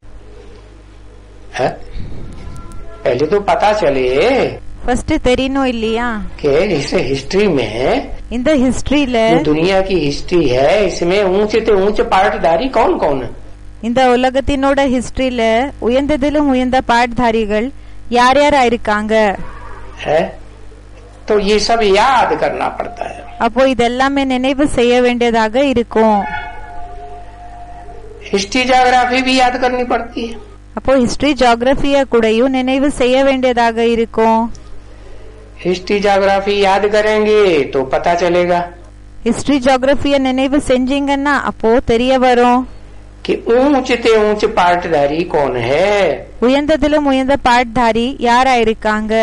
है? पहले तो पता चले ஃபர்ஸ்ட் தெரியணும் இல்லையா? कि इस हिस्ट्री में, இந்த ஹிஸ்டரியில, जो दुनिया की हिस्ट्री है, इसमें ऊंचे से ऊंचे पार्टधारी कौन कौन है? இந்த உலகத்தினோட ஹிஸ்டரியில உயர்ந்ததிலும் உயர்ந்த பாட்தாரிகள் யார் யார் ஆயிருக்காங்க? है तो ये सब याद करना पड़ता है. அப்போ இதெல்லாமே நினைவு செய்ய வேண்டியதாக இருக்கும். हिस्ट्री जोग्राफी भी याद करनी पड़ती है. அப்போ ஹிஸ்டரி ஜியோகிராஃபிய கூடயும் நினைவு செய்ய வேண்டியதாக இருக்கும். हिस्ट्री जोग्राफी याद करेंगे तो पता चलेगा ஹிஸ்டரி ஜியோகிராஃபிய நினைவு செஞ்சீங்கன்னா அப்போ தெரிய வரும் कि ऊंचे ऊंच पार्टधारी कौन है, உயர்ந்ததிலும் உயர்ந்த பாட்தாரி யார் ஆயிருக்காங்க.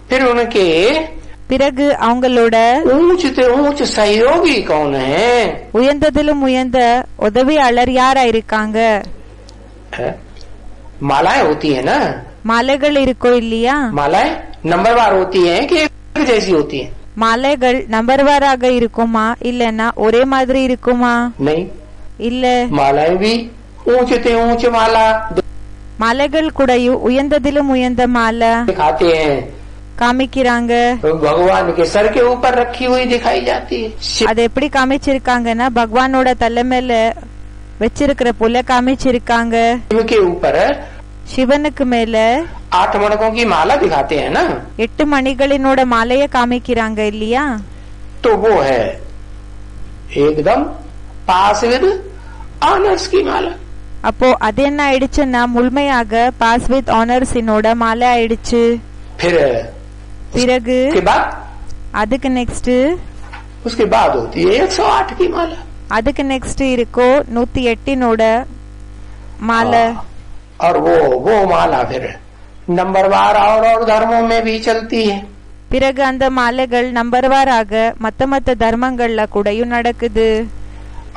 फिर उनके பிறகு அவங்களோட ऊंचे ऊंच सहयोगी कौन है, உயர்ந்ததிலும் உயர்ந்த உதவியாளர் யார் ஆயிருக்காங்க. मालाएं होती है ना, மாலைகள் இருக்கோ இல்லையா? मालाएं नंबरवार होती हैं कि एक जैसी होती हैं? மாலைகள் நம்பர்வாராக இருக்குமா இல்லன்னா ஒரே மாதிரி இருக்குமா? नहीं, இல்ல, मालाएं भी ऊंचे ऊंचे माला மாலைகள் கூடயும் உயர்ந்ததிலும் உயர்ந்த மாலை दिखाते हैं, காமிக்கிறாங்க. तो भगवान के सर के ऊपर रखी हुई दिखाई जाती है. அது எப்படி காமிச்சிருக்காங்கன்னா பகவானோட தலை மேல வச்சிருக்கிற புல காமிச்சிருக்காங்க. शिव के ऊपर சிவனுக்கு மேல 8 मणकों की माला दिखाते हैं ना, 8 மணிகளினோட மாலைய காமிக்கிறாங்க இல்லையா? तो वो है एकदम पास विद ऑनर्स की माला. அப்போ அது என்ன ஆயிடுச்சுன்னா முழுமையாக பாஸ் வித் ஆனர்ஸினோட மாலை ஆயிடுச்சு. फिर பிறகு उसके बाद அதுக்கு நெக்ஸ்ட் उसके बाद होती है 108 की माला. அதுக்கு நெக்ஸ்ட் இருக்கோ 108னோட மாலை. और वो माला फिर नंबरवार और धर्मों में भी चलती है. பிறகு அந்த மாலைகள் நம்பர்வாராக மத்த தர்மங்கள்ல கூடயும் நடக்குது.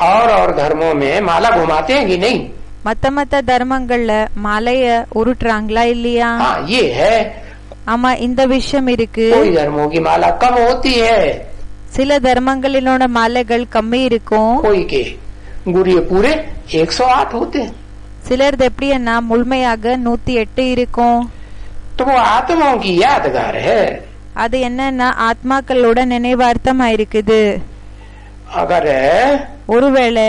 और धर्मों में माला घुमाते हैं कि नहीं? மத்த தர்மங்கள்ல மாலைய உருட்டுறாங்களா இல்லையா? हाँ, ये है. ஆமா, இந்த விஷயம் இருக்கு. कोई धर्मों की माला कम होती है, சில தர்மங்களினோட மாலைகள் கம்மி இருக்கும். कोई के गुरिये पूरे 108 होते हैं. சிலர்து எப்படின்னா முழுமையாக 108 இருக்கும். तो वो आत्माओं की यादगार है. அது என்னன்னா ஆத்மாக்களோட நினைவார்த்தமா இருக்குது. अगर ஒருவேளை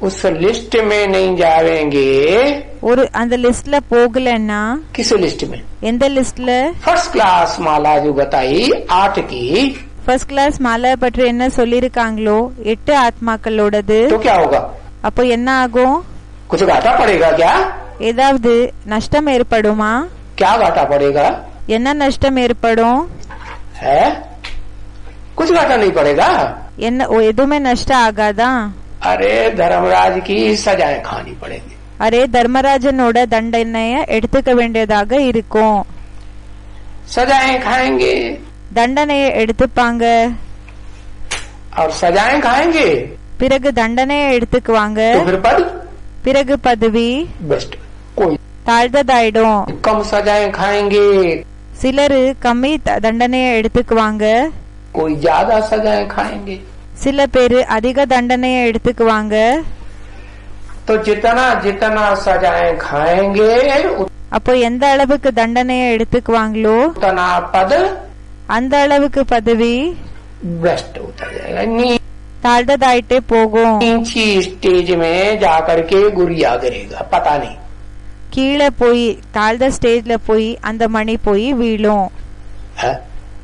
उस लिस्ट में नहीं जाएंगे, அந்த லிஸ்ட்ல போகலன்னா, किस लिस्ट में? எந்த லிஸ்ட்ல? फर्स्ट क्लास माला जो बताई 8 की, ஃபர்ஸ்ட் கிளாஸ் மாலை பற்றி என்ன சொல்லிருக்காங்களோ 8 ஆத்மாக்களோடது. तो क्या होगा? அப்போ என்ன ஆகும்? कुछ घाटा पड़ेगा क्या? ஏதாவது நஷ்டம் ஏற்படுமா? क्या घाटा पड़ेगा? என்ன நஷ்டம் ஏற்படும்? है कुछ घाटा नहीं पड़ेगा. என்ன எதுவுமே நஷ்டம் ஆகாதா? अरे धर्मराज की सजाएं खानी पड़ेगी. அரே தர்மராஜனோட தண்டனைய எடுத்துக்க வேண்டியதாக இருக்கும். सजाएं खाएंगे, தண்டனைய எடுத்துப்பாங்க. और सजाएं खाएंगे பிறகு தண்டனைய எடுத்துக்குவாங்க. तो फिर पद பிறகு பதவி बेस्ट. कोई தாழ்ந்ததாயிடும். कम सजाएं खाएंगे, சிலரு கம்மி தண்டனைய எடுத்துக்குவாங்க. कोई ज्यादा सजाएं खाएंगे. சில பேரு அதிக தண்டனைய எடுத்துக்குவாங்க. तो जितना जितना सजाएं खाएंगे அப்போ எந்த அளவுக்கு தண்டனையை எடுத்துக்குவாங்களோ उतना पद அந்த அளவுக்கு பதவி भ्रष्ट होता जाएगा। தாழ்ந்ததாயிட்டே போகும்। नीची स्टेज में जाकर के गुरिया करेगा, पता नहीं கீழே போய் தாழ்ந்த ஸ்டேஜ்ல போய் அந்த மணி போய் வீழும்। है?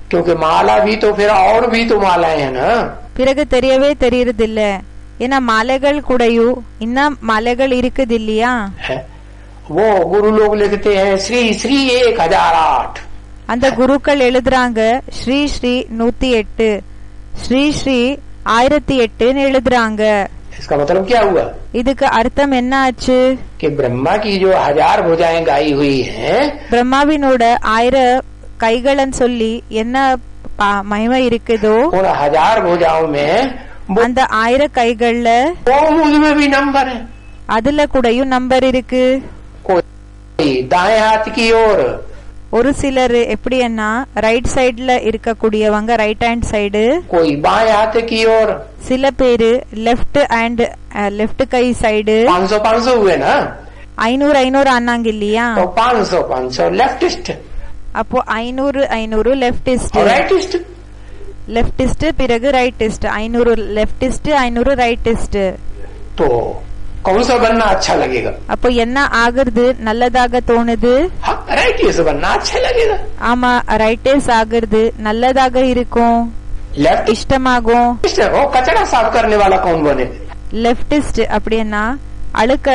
क्योंकि माला भी तो फिर और भी तो मालाएं है ना। பிறகு தெரியவே தெரியறது இல்ல, ஏன்னா மாலைகள் கூடயும் இன்னும் மாலைகள் இருக்குது இல்லையா। है? वो गुरु लोग लिखते हैं श्री श्री 1008। அந்த குருக்கள் எழுதுறாங்க ஸ்ரீ ஸ்ரீ 108, ஸ்ரீ ஸ்ரீ 1008 எழுதுறாங்க। इसका मतलब क्या हुआ? இதுக்கு அர்த்தம் என்ன ஆச்சு? कि ब्रह्मा की जो 1000 भुजाएं गाई हुई हैं, பிரம்மாவினோட 1000 கைகளன்னு சொல்லி என்ன மகிமை இருக்குதோ उन 1000 भुजाओं में அந்த 1000 கைகள்ல वो उसमें भी नंबर है। அதுல கூடயும் நம்பர் இருக்கு। कोई दाएं हाथ की ओर, ஒரு சிலர் எப்படின்னா ரைட் சைடுல இருக்கக்கூடியவங்க ரைட் ஹேண்ட் சைடு, कोई बाएं हाथ की ओर। சில பேரு லெஃப்ட் கை சைடு। 500 हुए ना, 500 ஆனாங்க இல்லையா, तो 500 लेफ्टिस्ट அப்போ 500 லெப்டிஸ்ட், राइटिस्ट। லெப்டிஸ்ட் பிறகு ரைட்டிஸ்ட், 500 லெப்டிஸ்ட் 500 ரைட்டிஸ்ட்। तो कौन सा बनना अच्छा लगेगा? அப்போ என்ன ஆகுறது நல்லதாக தோணுது? हाँ, राइटिस्ट बनना अच्छा लगेगा। ஆமா, ரைட்டிஸ் ஆகுறது நல்லதாக இருக்கும், लेफ्ट இஷ்டமாகும்। वो कचरा साफ करने वाला कौन बने? லெப்டிஸ்ட் அப்படின்னா அழுக்க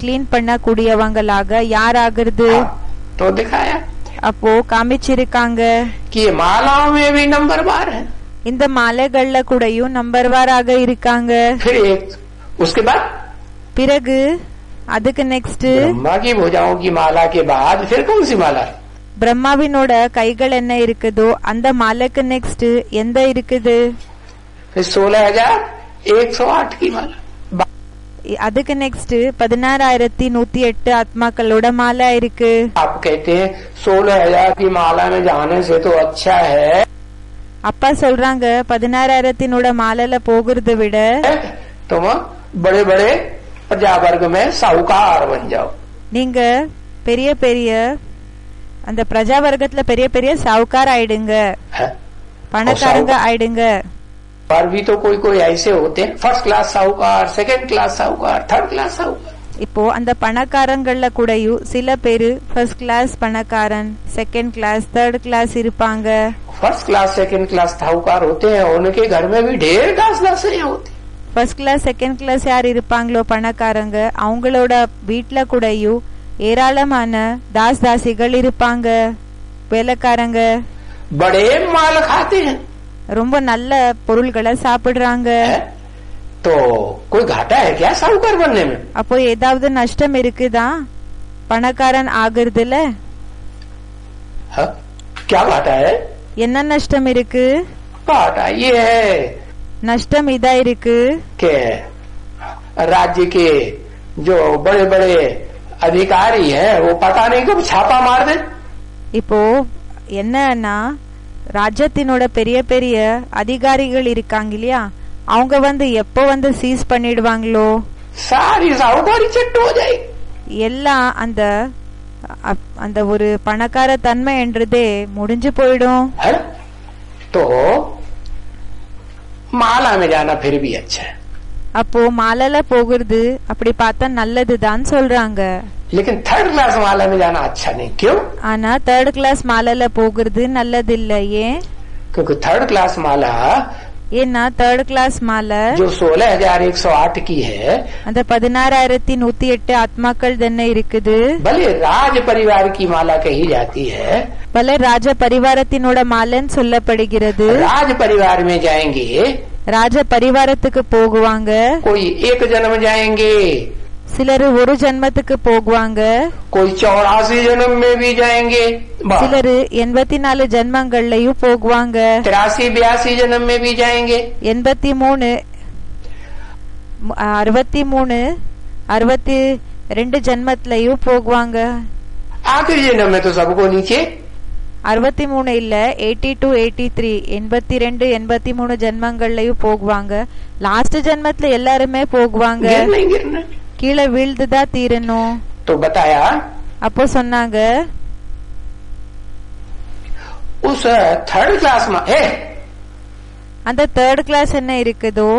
கிளீன் பண்ண கூடியவங்களாக யார் ஆகுறது? तो दिखाया அப்போ காமிச்சிருக்காங்க कि ये मालाओं में भी नंबर बार है। இந்த மாலைகள்ல கூடயும் நம்பர்வாராக இருக்காங்க। फिर एक उसके बाद பிறகு அதுக்கு நெக்ஸ்ட் ब्रह्मा की भुजाओं की माला के बाद फिर कौन सी माला है? பிரம்மாவினோட கைகள் என்ன இருக்குதோ அந்த மாலைக்கு நெக்ஸ்ட் எந்த இருக்குது? फिर 16,108 की माला। அதுக்கு நெக்ஸ்ட் 16,108 ஆத்மாக்களோட மாலை இருக்கு। आप कहते हैं 16,000 की माला में जाने से तो अच्छा है, அப்பா சொல்றாங்க 16,000 மாலையில போகிறத விட तुम बड़े बड़े प्रजा वर्ग में साहूकार बन जाओ। நீங்க பெரிய பெரிய அந்த பிரஜா வர்க்கத்துல பெரிய பெரிய சாவுக்கார் ஆயிடுங்க, है? பணக்காரங்க ஆயிடுங்க। पर भी तो कोई कोई ऐसे होते हैं फर्स्ट क्लास साहूकार, सेकंड क्लास साहूकार, थर्ड क्लास साहूकार। இப்போ அந்த பணக்காரங்கள்ல கூடயும் சில பேரு ஃபர்ஸ்ட் கிளாஸ் பணக்காரன், செகண்ட் கிளாஸ், தேர்ட் கிளாஸ் இருப்பாங்க। फर्स्ट क्लास सेकंड क्लास साहूकार होते हैं, उनके घर में भी ढेर दास-दासियां होती। ஃபர்ஸ்ட் கிளாஸ் செகண்ட் கிளாஸ் யார் இருப்பாங்களோ பணக்காரங்க, அவங்களோட வீட்டுல கூடயும் ஏராளமான தாசிகள் இருப்பாங்க, வேலைக்காரங்க। बड़े माल खाते हैं, ரொம்ப நல்ல பொருள்களை சாப்பிடுறாங்க। है? तो कोई घाटा है क्या साहूकार बनने में? அப்போ ஏதாவது நஷ்டம் இருக்குதா பணக்காரன் ஆகுறதுல? हाँ? क्या घाटा है? என்ன நஷ்டம் இருக்கு? घाटा ये है நஷ்டம் இதா இருக்கு कि राज्य के जो बड़े बड़े अधिकारी हैं वो पता नहीं कब छापा मार दे। இப்போ என்னன்னா ராஜ்யத்தினோட பெரிய பெரிய அதிகாரிகள் இருக்காங்க இல்லையா, அவங்க வந்து எப்போ வந்து சீஸ் பண்ணிடுவாங்களோ सारी साहूकारी चिट्ट हो जाएगी। எல்லாம் அந்த ஒரு பணக்கார தன்மை என்றதே முடிஞ்சு போயிடும்। है? तो माला में जाना फिर भी अच्छा है, அப்போ மாலையில போகிறது அப்படி பார்த்தா நல்லதுதான் சொல்றாங்க। लेकिन थर्ड क्लास माला में जाना अच्छा नहीं। क्यों? ஆனா தேர்ட் கிளாஸ் மாலையில போகிறது நல்லது இல்ல। ஏன்? क्योंकि थर्ड क्लास माला ஏன்னா தேர்ட் கிளாஸ் மாலை जो 16,108 की है, அந்த 16,108 ஆத்மாக்கள் தானே இருக்குது। भले राज परिवार की माला कही जाती है, பல ராஜ பரிவாரத்தினோட மாலைன்னு சொல்லப்படுகிறது। राज परिवार में जाएंगे, ராஜ பரிவாரத்துக்கு போகுவாங்க, कोई एक जन्म जाएंगे, சிலர் ஒரு ஜென்மத்துக்கு போகுவாங்க, कोई 84 जन्म में भी जाएंगे, சிலர் 84 ஜென்மங்கள்லயும் போகுவாங்க, 83-82 जन्म में भी जाएंगे, 83 63 62 ஜென்மத்திலயும் போகுவாங்க। आखिरी जन्म में तो सबको नीचे 63 இல்ல 82 83 82 83 ஜென்மங்கள்லயும் போகுவாங்க। லாஸ்ட் ஜென்மத்துல எல்லாருமே போகுவாங்க, गिरना ही गिरना। கீழே வீழ்ந்துதான் தீரணும்। तो बताया அப்போ சொன்னாங்க, उस थर्ड क्लास में அந்த தேர்ட் கிளாஸ் என்ன இருக்குதோ,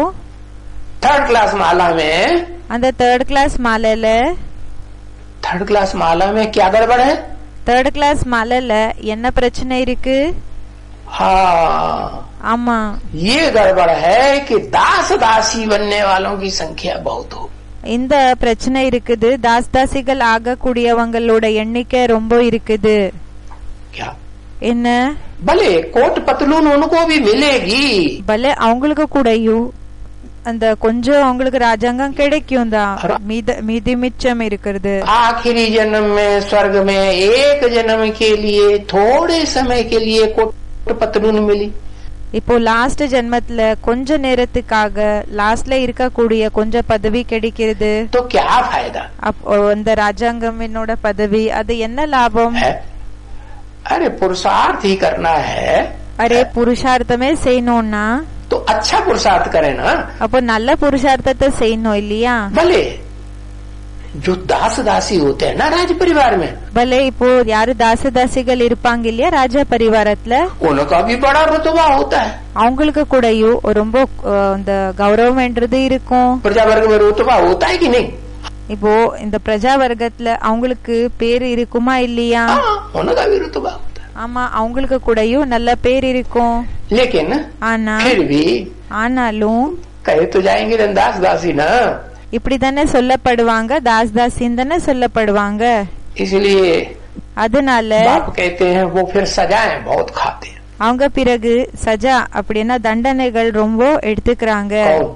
थर्ड क्लास माला में, அந்த தேர்ட் கிளாஸ் மாலையில, थर्ड क्लास माला में क्या गड़बड़ है? தேர்ட் கிளாஸ் மாலையில என்ன பிரச்சனை இருக்கு? हाँ, ஆமா, ये गड़बड़ है कि दास दासी बनने वालों की संख्या बहुत हो। இந்த பிரச்சனை இருக்குது. தாஸ்தாசிகள் ஆகக்கூடியவங்களோட எண்ணிக்கை ரொம்ப இருக்குது. क्या? என்ன? भले कोट पतलून उनको भी मिलेगी, பலே அவங்களுக்கு கூடயும் அந்த கொஞ்சம் அவங்களுக்கு ராஜாங்கம் கிடைக்கும் தான், மீதி மிச்சம் இருக்கிறது. आखिरी जन्म में स्वर्ग में एक जन्म के लिए थोड़े समय के लिए कोट पतलून मिली. இப்போ லாஸ்ட் ஜென்மத்துல கொஞ்ச நேரத்துக்காக லாஸ்ட்ல இருக்கக்கூடிய கொஞ்சம் பதவி கிடைக்கிறது. तो क्या फायदा? அப்போ அந்த ராஜாங்கம் என்னோட பதவி, அது என்ன லாபம்? अरे पुरुषार्थ ही करना है. அரே புருஷார்த்தமே செய்யணும்னா तो अच्छा पुरुषार्थ करे ना. அப்போ நல்ல புருஷார்த்தத்தை செய்யணும் இல்லையா? भले जो दास दासी होते हैं ना राज परिवार में, பலே இப்போ யாரு தாசதாசிகள் இருப்பாங்க இல்லையா ராஜா பரிவாரத்துல, उनका भी बड़ा रुतबा होता है. அவங்களுக்கு கூடயும் ரொம்ப இந்த கௌரவம்ன்றது இருக்கும். प्रजा वर्ग में रुतबा होता है कि नहीं? இப்போ இந்த பிரஜா வர்க்கத்துல அவங்களுக்கு பேர் இருக்குமா இல்லையா? उनका भी रुतबा होता है. ஆமா, அவங்களுக்கு கூடயும் நல்ல பேர் இருக்கும். लेकिन ஆனா फिर भी ஆனாலும் कहे तो जाएंगे दास दासी ना, இப்படிதானே சொல்லப்படுவாங்க, தாஸ்தாசின்னு தானே சொல்லப்படுவாங்க. इसलिए அதனால बाप कहते हैं वो फिर सजाएं बहुत खाते हैं. அவங்க பிறகு சஜா அப்படின்னா தண்டனைகள் ரொம்ப எடுத்துக்கிறாங்க. कौन?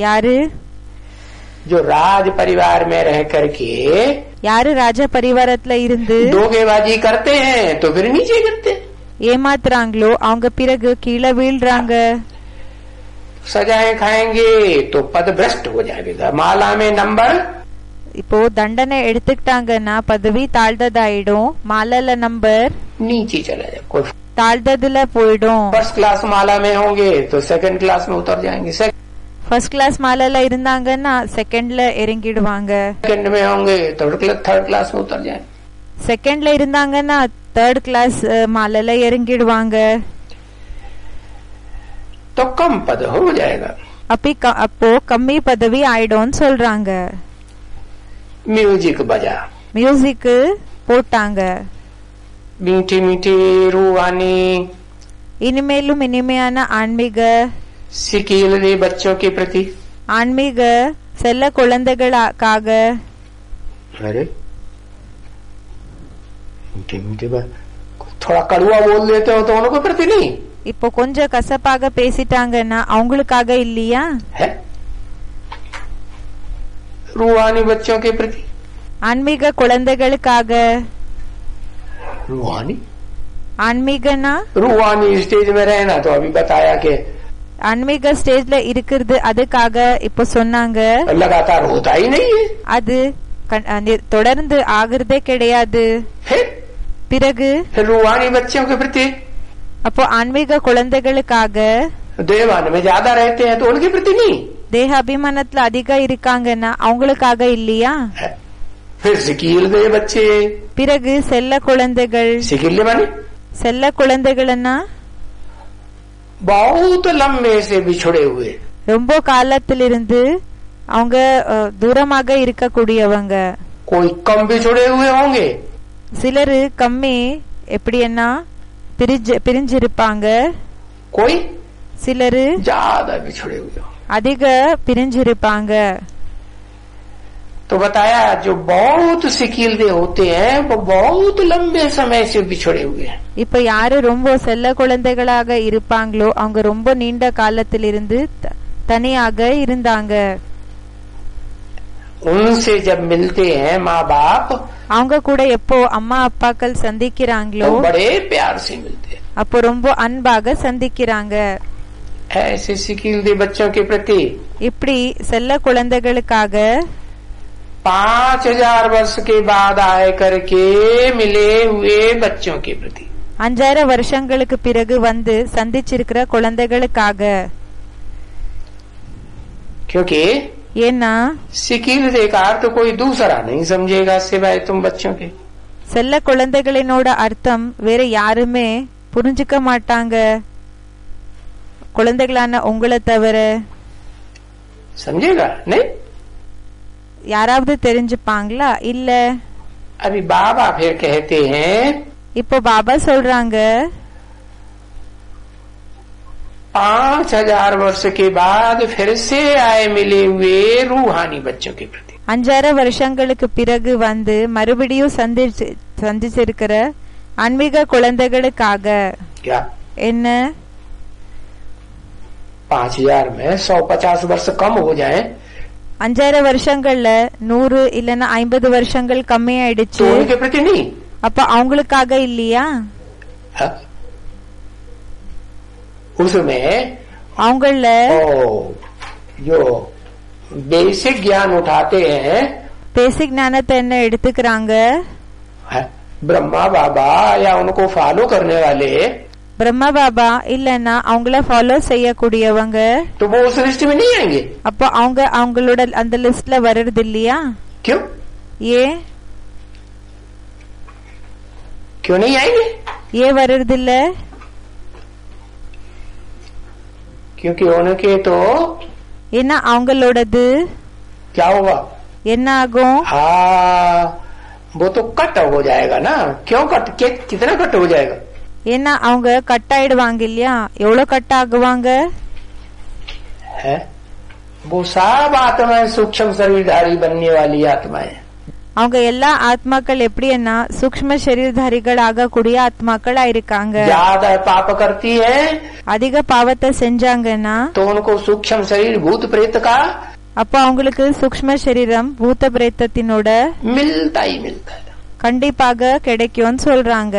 யாரு? जो राज परिवार में रह करके யாரு ராஜ பரிவாரத்துல இருந்து धोखेबाजी करते हैं तो फिर नीचे गिरते हैं. ஏமாத்துறாங்களோ அவங்க பிறகு கீழே வீழ்றாங்க. सजाएं खाएंगे तो पद भ्रष्ट हो जाएगा. माला में नंबर, இப்போ தண்டனை எடுத்துக்கிட்டாங்கன்னா பதவி தாழ்ந்ததாயிடும், மாலைல நம்பர் नीचे चला जाए. कोई தாழ்ந்ததுல போயிடும். फर्स्ट क्लास माला में होंगे तो सेकंड क्लास में उतर जाएंगे, ஃபர்ஸ்ட் கிளாஸ் மாலைல இருந்தாங்கன்னா செகண்ட்ல இறங்கிடுவாங்க, सेकंड में होंगे तो थर्ड क्लास में उतर जाएंगे. செகண்ட்ல இருந்தாங்கன்னா தேர்ட் கிளாஸ் மாலைல இறங்கிடுவாங்க. तो कम पद हो जाएगा. அப்போ கம்மி பதவி ஆயிடும்னு சொல்றாங்க. म्यूजिक बजा, மியூசிக் போட்டாங்க. मीठी मीठी रूहानी இனிமேலும் இனிமையான ஆன்மீக सिकील दे बच्चों के प्रति. ஆன்மீக செல்ல குழந்தைகளுக்காக. अरे मीठी मीठी बात, थोड़ा कड़वा बोल देते हो तो उनको प्रति नहीं இப்போ கொஞ்சம் கசப்பாக பேசிட்டாங்கன்னா அவங்களுக்காக இல்லையா? है. रूहानी बच्चों के प्रति, ஆன்மீக குழந்தைகளுக்காக. रूहानी ஆன்மீகனா रूहानी स्टेज में रहना, तो अभी बताया कि ஆன்மீக ஸ்டேஜ்ல இருக்கிறது, அதுக்காக இப்போ சொன்னாங்க. लगातार होता ही नहीं है. அது தொடர்ந்து ஆகுறதே கிடையாது. பிறகு फिर रूहानी बच्चों के प्रति, அப்போ ஆன்மீக குழந்தைகளுக்காக. देवान में ज्यादा रहते हैं तो उनके प्रति नहीं. தேக அபிமானத்துல அதிகம் இருக்காங்கன்னா அவங்களுக்காக இல்லையா? फिर सिकील दे बच्चे, பிறகு செல்ல குழந்தைகள். सिकील माने செல்ல குழந்தைகள்னா बहुत लंबे से बिछड़े हुए, ரொம்ப காலத்திலிருந்து அவங்க தூரமாக இருக்கக்கூடியவங்க. कोई कम बिछड़े हुए होंगे, சிலரு கம்மி எப்படின்னா பிரிஞ்சிருப்பாங்க, कोई சிலரு ज्यादा बिछड़े हुए होंगे. அதிக பிரிஞ்சிருப்பாங்க. तो बताया जो बहुत सिकील दे होते हैं वो बहुत लंबे समय से बिछड़े हुए हैं. இப்ப யாரு ரொம்ப செல்ல குழந்தைகளாக இருப்பாங்களோ அவங்க ரொம்ப நீண்ட காலத்திலிருந்து தனியாக இருந்தாங்க. उनसे जब मिलते हैं माँ बाप, அவங்க கூட எப்போ அம்மா அப்பாக்கள் சந்திக்கிறாங்களோ तो बड़े प्यार से मिलते हैं. அப்போ ரொம்ப अன்பாக சந்திக்கிறாங்க. ऐसे सिकील दे बच्चों के प्रति இப்படி செல்ல குழந்தைகளுக்காக 5000 वर्ष के बाद आए करके मिले हुए बच्चों के प्रति, 5000 வருஷங்களுக்கு பிறகு வந்து சந்திச்சிருக்கிற குழந்தைகளுக்காக. क्योंकि ஏன்னா सिकील दे का अर्थ कोई दूसरा नहीं समझेगा सिवाय तुम बच्चों के. செல்ல குழந்தைகளினோட அர்த்தம் வேற யாருமே புரிஞ்சுக்க மாட்டாங்க குழந்தைகளான உங்களை தவிர. समझेगा नहीं? யாராவது தெரிஞ்சுப்பாங்களா? இல்ல. अभी बाबा फिर कहते हैं, இப்போ பாபா சொல்றாங்க 5000 वर्ष के बाद फिर से आए मिले हुए रूहानी बच्चों के प्रति. 5000 வருஷங்களுக்கு பிறகு வந்து மறுபடியும் சந்திச்சிருக்கிற ஆன்மீக குழந்தைகளுக்காக. क्या? என்ன? 5000 में 150 वर्ष कम हो जाए 5000 வருஷங்கள்ல 100 இல்லன்னா 50 வருஷங்கள் கம்மியாயிடுச்சு. तो उनके प्रति नहीं. அப்ப அவங்களுக்காக இல்லையா? उसमें அவங்கள जो बेसिक ज्ञान उठाते हैं, பேசிக் ஞானத்தை என்ன எடுத்துக்கிறாங்க? ब्रह्मा बाबा या उनको फॉलो करने वाले, பிரம்மா பாபா இல்லன்னா அவங்கள ஃபாலோ செய்யக்கூடியவங்க, तो वो उस लिस्ट में नहीं आएंगे. அப்போ அவங்க அவங்களோட அந்த லிஸ்ட்ல வர்றது இல்லையா? क्यों? ஏன் क्यों नहीं आएंगे? ஏன் வர்றது இல்ல? क्योंकि उनके तो ஏன்னா அவங்களோடது क्या होगा? என்ன ஆகும்? वो तो कट हो जाएगा ना. क्यों कट? कितना कट हो जाएगा? ஏன்னா அவங்க கட் ஆயிடுவாங்க இல்லையா? எவ்வளவு கட் ஆகுவாங்க? है वो सब आत्माएं सूक्ष्म शरीरधारी बनने वाली आत्माएं. அவங்க எல்லா ஆத்மாக்கள் எப்படின்னா சூக்ஷ்ம சரீரதாரிகள் ஆகக்கூடிய ஆத்மாக்களா இருக்காங்க. ज्यादा पाप करती है அதிக பாவத்தை செஞ்சாங்கன்னா तो उनको सूक्ष्म शरीर भूत प्रेत का அப்ப அவங்களுக்கு சூக்ஷ்ம சரீரம் பூத பிரேத்தத்தினோட मिलता ही मिलता है. கண்டிப்பாக கிடைக்கும்னு சொல்றாங்க.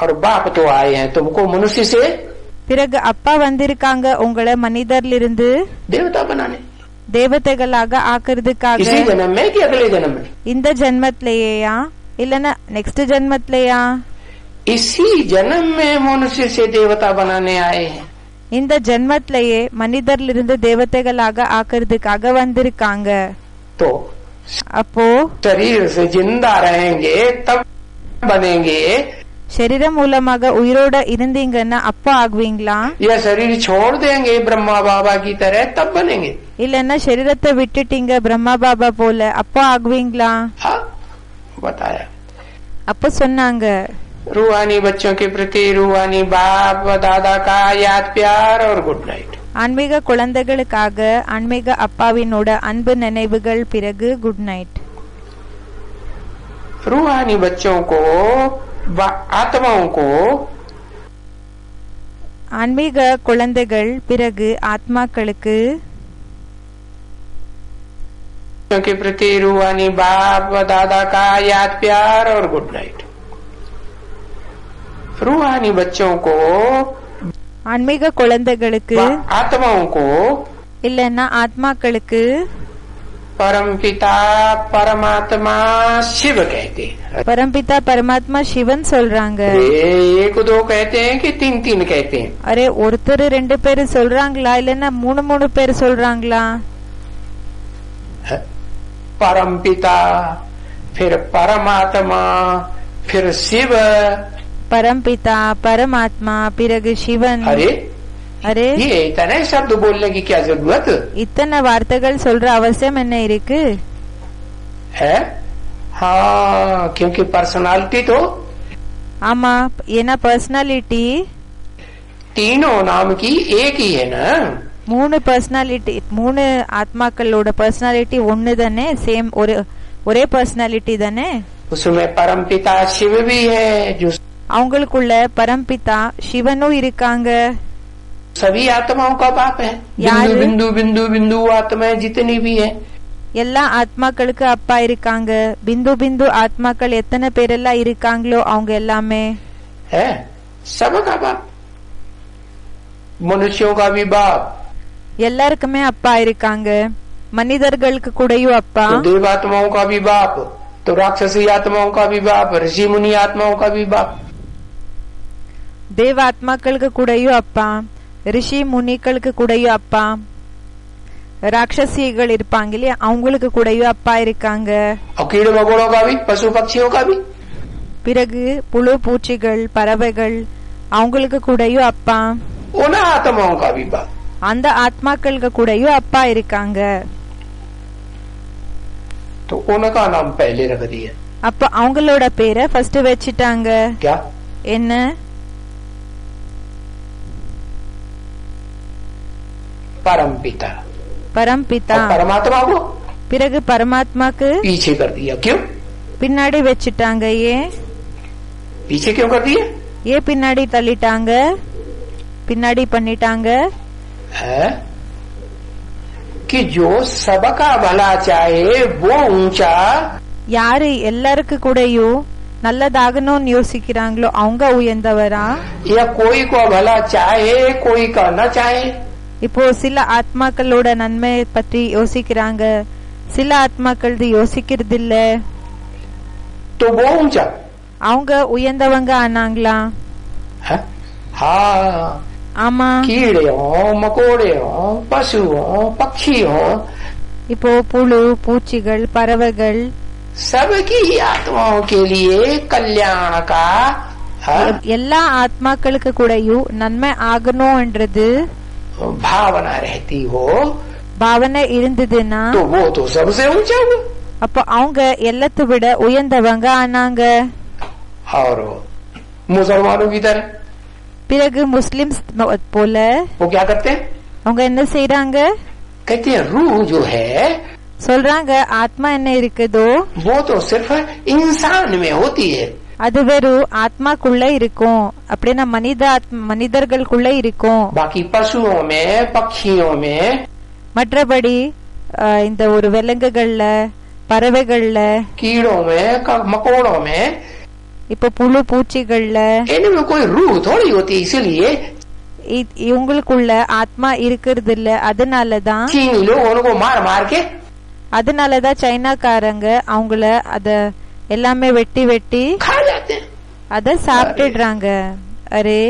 और बाप तो आए हैं तुमको मनुष्य से பிறகு அப்பா வந்திருக்காங்க உங்களை மனிதர்ல இருந்து देवता बनाने. தேவதைகளாக ஆக்குறதுக்காக. इसी जन्म में कि अगले जन्म में? இந்த ஜென்மத்திலேயா இல்லன்னா நெக்ஸ்ட் ஜென்மத்திலேயா? इसी जन्म में मनुष्य से देवता बनाने आए हैं. இந்த ஜென்மத்திலேயே மனிதர்ல இருந்து தேவதைகளாக ஆக்குறதுக்காக வந்திருக்காங்க. तो அப்போ शरीर से जिंदा रहेंगे तब बनेंगे, சரீரம் மூலமாக உயிரோட இருந்தீங்கன்னா அப்பா ஆகுவீங்களா? या शरीर छोड़ देंगे ब्रह्मा बाबा की तरह तब बनेंगे? இல்லன்னா சரீரத்தை விட்டுட்டீங்க பிரம்மா பாபா போல அப்பா ஆகுவீங்களா? हाँ बताया. அப்ப சொன்னாங்க रूहानी बच्चों के प्रति रूहानी बाप दादा का याद प्यार और गुड नाइट. ஆன்மீக குழந்தைகளுக்காக ஆன்மீக அப்பாவினோட அன்பு நினைவுகள், பிறகு குட் நைட். रूहानी बच्चों को आत्माओं को ஆன்மீக குழந்தைகள் பிறகு ஆத்மாக்களுக்கு के प्रति रूहानी बाप दादा का याद प्यार और गुड नाइट. रूहानी बच्चों को ஆன்மீக குழந்தைகளுக்கு आत्माओं को இல்லன்னா ஆத்மாக்களுக்கு परम पिता परमात्मा शिव कहते हैं. பரம்பிதா பரமாத்மா சிவன் சொல்றாங்க. एक दो कहते हैं कि तीन तीन कहते हैं? அரே ஒருத்தர் 2 பேரு சொல்றாங்களா இல்லன்னா 3 பேர் சொல்றாங்களா? परम पिता, फिर परमात्मा, फिर शिव. பரம்பிதா பரமாத்மா பிறகு சிவன். अरे அரே ये इतने शब्द बोलने की क्या जरूरत இத்தனை வார்த்தைகள் சொல்ற அவசியம் என்ன இருக்கு? है? हाँ क्योंकि पर्सनालिटी तो ஆமா, ஏன்னா பர்சனாலிட்டி तीनों नाम की एक ही है ना. 3 பர்சனாலிட்டி, 3 ஆத்மாக்களோட பர்சனாலிட்டி ஒன்னு தானே? சேம் ஒரே பர்சனாலிட்டி தானே? उसमें परम पिता शिव भी है जो அவங்களுக்குள்ள பரம்பிதா சிவனும் இருக்காங்க. सभी आत्माओं का बाप है. यार बिंदु बिंदु बिंदु आत्माएं जितनी भी है எல்லா ஆத்மாக்களுக்கு அப்பா இருக்காங்க. பிந்து பிந்து ஆத்மாக்கள் எத்தனை பேரெல்லாம் இருக்காங்களோ அவங்க எல்லாமே है सबका बाप. मनुष्यों का भी बाप. எல்லாருக்குமே அப்பா இருக்காங்க. மனிதர்களுக்கு கூடயும் அப்பா, तो देवात्माओं का भी बाप, तो राक्षसी आत्माओं का भी बाप, ऋषि मुनि आत्माओं का भी बाप. தேவ ஆத்மாக்களுக்கு கூடயும் அப்பா, ரிஷி முனிக்களுக்கு கூடயும் அப்பா, ராட்சசிகள் இருப்பாங்க இல்லையா அவங்களுக்கு கூடயும் அப்பா இருக்காங்க. और कीड़े मकोड़ों का भी, पशु पक्षियों का भी. பிறகு புழு பூச்சிகள் பறவைகள் அவங்களுக்கு கூடயும் அப்பா, उन आत्माओं का भी बाप। அந்த ஆத்மாக்களுக்கு கூடயும் அப்பா இருக்காங்க. तो उनका नाम पहले रख दिया। அப்ப அவங்களோட பேரை ஃபர்ஸ்ட் வச்சிட்டாங்க. क्या? என்ன? परम पिता। பரம்பிதா. और परमात्मा को பிறகு பரமாத்மாக்கு पीछे कर दिया। क्यों பின்னாடி வச்சிட்டாங்க? ஏன் पीछे क्यों कर दिया? ஏன் பின்னாடி தள்ளிட்டாங்க, பின்னாடி பண்ணிட்டாங்க? है कि जो सबका भला चाहे वो ऊंचा, யாரு எல்லாருக்கு கூடயும் நல்லதாகணும்னு யோசிக்கிறாங்களோ அவங்க உயர்ந்தவரா? या कोई को भला चाहे कोई का न चाहे। இப்போ சில ஆத்மாக்களோட நன்மை பற்றி யோசிக்கிறாங்க, சில ஆத்மாக்கள் யோசிக்கிறது இல்ல. तो वो ऊंचा। அவங்க உயர்ந்தவங்க ஆனாங்களா? है? हाँ, ஆமா. कीड़े हो, मकोड़े हो, पशु हो, पक्षी हो, இப்போ புழு பூச்சிகள் பறவைகள் सबकी आत्माओं के लिए कल्याण का எல்லா ஆத்மாக்களுக்கு கூடயும் நன்மை ஆகணும்ன்றது भावना रहती हो பாவனை இருந்ததுன்னா तो वो तो सबसे ऊंचा हुआ। அப்ப அவங்க எல்லாத்தை விட உயர்ந்தவங்க ஆனாங்க. और मुसलमानों की तरह பிறகு முஸ்லிம்ஸ் போல वो क्या करते हैं? அவங்க என்ன செய்யறாங்க? कहते हैं रूह जो है சொல்றாங்க ஆத்மா என்ன இருக்குதோ वो तो सिर्फ इंसान में होती है। அது வெறும் ஆத்மாக்குள்ள இருக்கும், அப்படின்னா மனிதர்களுக்குள்ள இருக்கும். बाकी पशुओं में पक्षियों में மற்றபடி இந்த ஒரு விலங்குகள்ல பறவைகள்ல कीड़ों में मकोड़ों में இப்ப புழு பூச்சிகள்ல इनमें कोई रूह थोड़ी होती। इसलिए இவங்களுக்குள்ள ஆத்மா இருக்கிறது இல்ல. அதனாலதான் चीनी लोग उनको मार मार के அதனாலதான் சைனாக்காரங்க அவங்கள அத எல்லாமே வெட்டி வெட்டி खा जाते हैं। அத சாப்பிட்டுடுறாங்க. அரே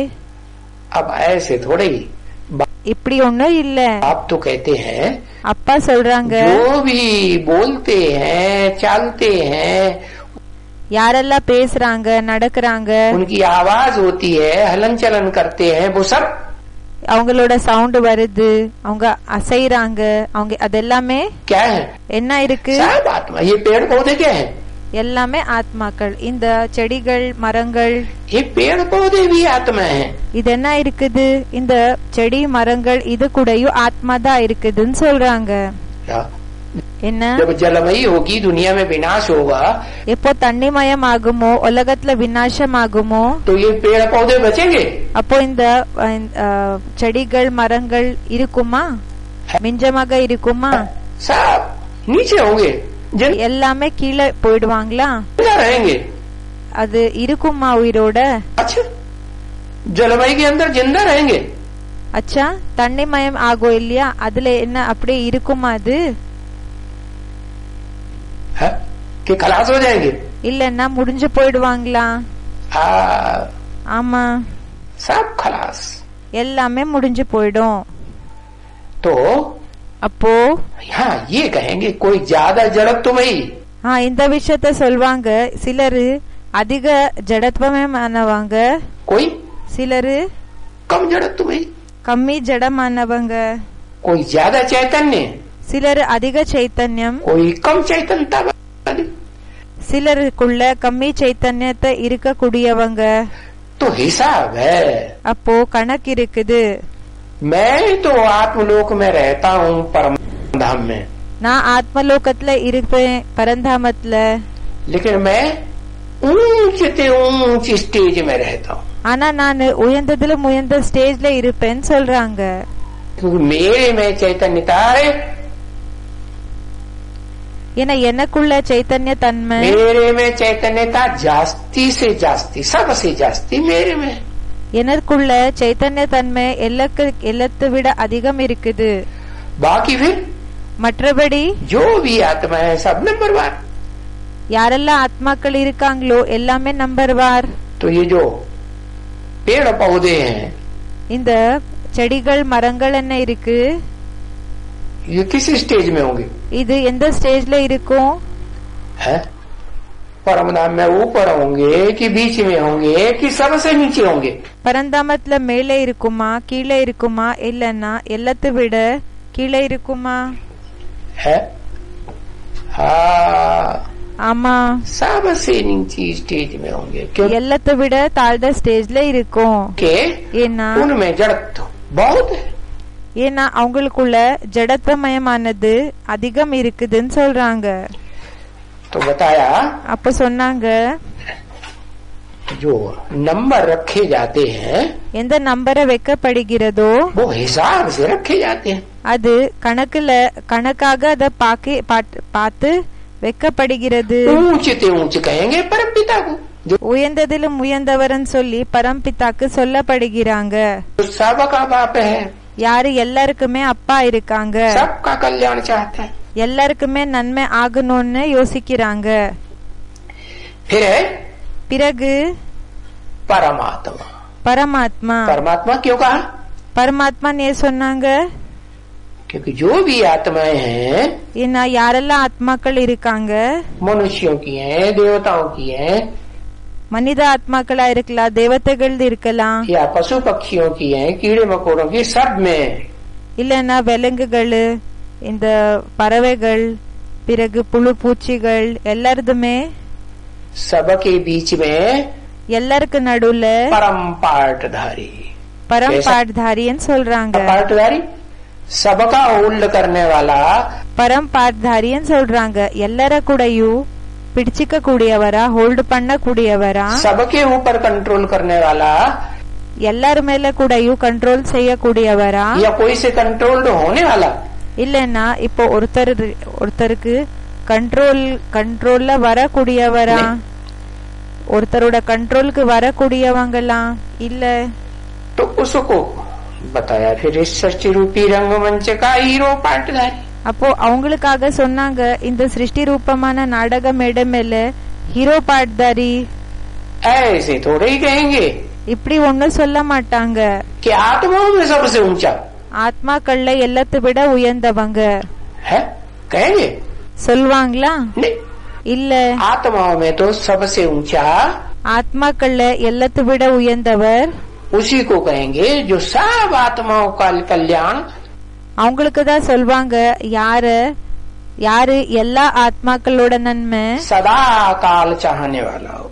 अब ऐसे थोड़े ही இப்படி ஒண்ணும் இல்ல. आप तो कहते हैं அப்பா சொல்றாங்க जो भी बोलते हैं चलते हैं யாரெல்லாம் பேசுறாங்க நடக்கிறாங்க उनकी आवाज होती है, हलन चलन करते हैं, वो सब அவங்களோட சவுண்ட் வருது, அவங்க அசைறாங்க, அவங்க அதெல்லாமே क्या है? என்ன இருக்கு? सब आत्मा। ये पेड़ पौधे क्या है? எல்லாமே ஆத்மாக்கள். இந்த செடிகள் மரங்கள் ये पेड़ पौधे भी आत्मा है। இது என்ன இருக்குது? இந்த செடி மரங்கள் இது கூடயும் ஆத்மா தான் இருக்குதுன்னு சொல்றாங்க. என்ன? जब जलमयी होगी दुनिया में विनाश होगा எப்போ தண்ணிமயம் ஆகுமோ உலகத்துல விநாசம் ஆகுமோ तो ये पेड़ पौधे बचेंगे? அப்போ இந்த செடிகள் மரங்கள் இருக்குமா? மிஞ்சமாக இருக்குமா? सब नीचे होंगे, எல்லாமே கீழே போயிடுவாங்களா? जिंदा रहेंगे। அது இருக்குமா உயிரோட? अच्छा, जलमयी के अंदर जिंदा रहेंगे। அச்சா தண்ணிமயம் ஆகும் இல்லையா, அதுல என்ன அப்படியே இருக்குமா? அது है कि खलास हो जाएंगे? இல்லன்னா முடிஞ்சு போயிடுவாங்களா? ஆமா, सब खलास। எல்லாமே முடிஞ்சு போயிடும். तो அப்போ यहाँ ये कहेंगे कोई ज्यादा जड़त्व में இந்த விஷயத்த சொல்வாங்க. சிலரு அதிக ஜடத்துவமானவங்க, कोई சிலரு कम जड़त्व में, கம்மி ஜடமானவங்க, कोई ज्यादा चैतन्य, சிலர் அதிக சைத்தன்யம், कोई कम चैतन्यता वाले। சிலருக்குள்ள கம்மி சைத்தன்யத்தை இருக்கக்கூடியவங்க. तो हिसाब है। அப்போ கணக்கு இருக்குது. मैं तो आत्मलोक में रहता हूँ परम धाम में, நான் ஆத்மலோகத்துல இருப்பேன் பரந்தாமத்துல. लेकिन मैं ऊंच से ऊंच स्टेज में रहता हूँ ஆனா நான் உயர்ந்ததுல உயர்ந்த ஸ்டேஜ்ல இருப்பேன்னு சொல்றாங்க. क्योंकि मेरे में चैतन्यता है। ஏன்னா எனக்குள்ள சைத்தன்ய தன்மை, मेरे में चैतन्यता जास्ती से जास्ती, सबसे जास्ती मेरे में। எனக்குள்ள சைத்தன்ய தன்மை எல்லாத்தை விட அதிகம் இருக்குது. बाकी फिर மற்றபடி जो भी आत्मा है सब नंबर वन। யாரெல்லாம் ஆத்மாக்கள் இருக்காங்களோ எல்லாமே நம்பர் வார். तो ये जो पेड़ पौधे हैं இந்த செடிகள் மரங்கள் என்ன இருக்கு? ये किस स्टेज में होंगे? இது எந்த ஸ்டேஜ்ல இருக்கும்? है परम धाम में ऊपर होंगे कि बीच में होंगे कि सबसे नीचे होंगे? பரந்தாமத்துல மேலே இருக்குமா கீழே இருக்குமா இல்லன்னா எல்லாத்தை விட கீழே இருக்குமா? है हाँ ஆமா, सबसे नीचे स्टेज में होंगे। क्यों? எல்லாத்தை விட தாழ்ந்த ஸ்டேஜ்ல இருக்கும். के ஏன்னா उनमें जड़त्व बहुत है। ஏன்னா அவங்களுக்குள்ள ஜடத்வமயமானது அதிகம் இருக்குதுன்னு சொல்றாங்க. तो बताया அப்ப சொன்னாங்க, जो नंबर रखे जाते हैं எந்த நம்பரை வைக்கப்படுகிறதோ वो हिसाब से रखे जाते हैं। அது கணக்காக அதை பார்த்து வைக்கப்படுகிறது. ऊंचे ऊंचे कहेंगे परम पिता को, जो உயர்ந்ததிலும் உயர்ந்தவர்னு சொல்லி பரம்பிதாக்கு சொல்லப்படுகிறாங்க. सबका बाप है, யாரு எல்லாருக்குமே அப்பா இருக்காங்க, सबका कल्याण चाहता है। எல்லாருக்குமே நன்மை ஆகணும்னு யோசிக்கிறாங்க. फिर பிறகு परमात्मा। பரமாத்மா. परमात्मा क्यों कहा? பரமாத்மா ஏ சொன்னாங்க? क्योंकि जो भी आत्माएं हैं ஏன்னா யாரெல்லாம் ஆத்மாக்கள் இருக்காங்க, मनुष्यों की हैं, देवताओं की हैं, மனித ஆத்மாக்களா இருக்கலாம், தேவதைகள் இருக்கலாம், या पशु पक्षियों की हैं, कीड़े मकोड़ों की, सब में இல்லன்னா விலங்குகள், இந்த பறவைகள், பிறகு புழு பூச்சிகள், எல்லாருதுமே सबके बीच में எல்லாருக்கு நடுவுல परम पाठधारी। பரம் பாட்தாரின்னு சொல்றாங்க. पाठधारी सबका होल्ड करने वाला, பரம் பாட்தாரின்னு சொல்றாங்க. எல்லார கூடயும் பிடிச்சிக்க கூடியவரா, ஹோல்டு பண்ண கூடியவரா, सबके ऊपर कंट्रोल करने वाला, எல்லாரு மேல கூடயும் கண்ட்ரோல் செய்யக்கூடியவரா, या कोई से कंट्रोल्ड होने वाला? இல்லன்னா இப்போ ஒருத்தருக்கு கண்ட்ரோல்ல வரக்கூடியவரா, ஒருத்தரோட கண்ட்ரோலுக்கு வரக்கூடியவங்களா இல்ல? तो उसको बताया फिर इस सृष्टि रूपी रंगमंच का हीरो पाठधारी। அப்போ அவங்களுக்காக சொன்னாங்க, இந்த சிருஷ்டி ரூபமான நாடக மேடை மேல ஹீரோ பாட்தாரி. ऐसे थोड़े ही कहेंगे இப்படி ஒன்னும் சொல்ல மாட்டாங்க. कि आत्माओं में सबसे ऊंचा ஆத்மாக்கள்ல எல்லாத்தை விட உயர்ந்தவங்க है, कहेंगे? சொல்வாங்களா? नहीं, இல்ல, आत्माओं में तो सबसे ऊंचा ஆத்மாக்கள்ல எல்லாத்தை விட உயர்ந்தவர் उसी को कहेंगे जो सब आत्माओं का कल्याण அவங்களுக்கு தான் சொல்வாங்க. யாரு எல்லா ஆத்மாக்களோட நன்மை सदा काल चाहने वाला हो,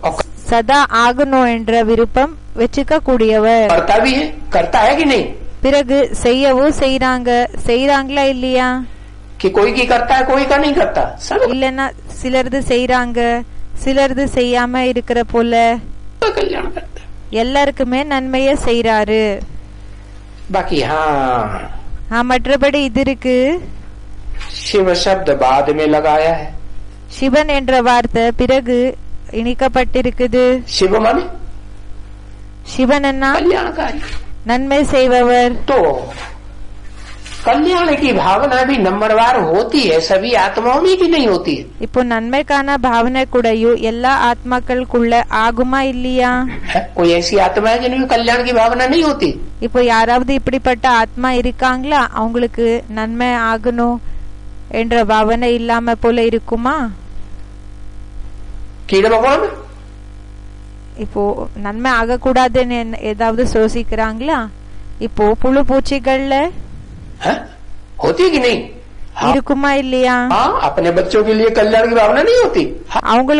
சதா ஆகணும் என்ற விருப்பம் வச்சுக்க கூடியவர். करता भी है, करता है कि नहीं? பிறகு செய்யவும் செய்யறாங்களா இல்லையா? कि कोई की करता है, कोई का नहीं करता, सब இல்லன்னா சிலரது செய்யறாங்க, சிலரது செய்யாம இருக்கிற போல का कल्याण करता है। எல்லாருக்குமே நன்மைய செய்யறாரு. बाकी हाँ, மற்றபடி இது இருக்கு, शिव शब्द बाद में लगाया है। சிவன் என்ற வார்த்தை பிறகு இணைக்கப்பட்டிருக்குது. शिव माने சிவன்னா कल्याणकारी। நன்மை செய்பவர். तो कल्याण की भावना भी नंबरवार होती है, सभी आत्माओं में की नहीं होती है? இப்போ நன்மைக்கான பாவனை கூடயும் எல்லா ஆத்மாக்களுக்குள்ள ஆகுமா இல்லையா? कोई ऐसी आत्मा है जिनमें कल्याण की भावना नहीं होती? இப்போ யாராவது இப்படிப்பட்ட ஆத்மா இருக்காங்களா, அவங்களுக்கு நன்மை ஆகணும் என்ற பாவனை இல்லாம போல இருக்குமா? कीड़े मकोड़ों में இப்போ நன்மை ஆகக்கூடாதுன்னு ஏதாவது யோசிக்கிறாங்களா? இப்போ புழு பூச்சிகள்ல होती कि नहीं? இருக்குமா இல்லையா? हाँ, अपने बच्चों के लिए कल्याण की भावना नहीं होती? அவங்கள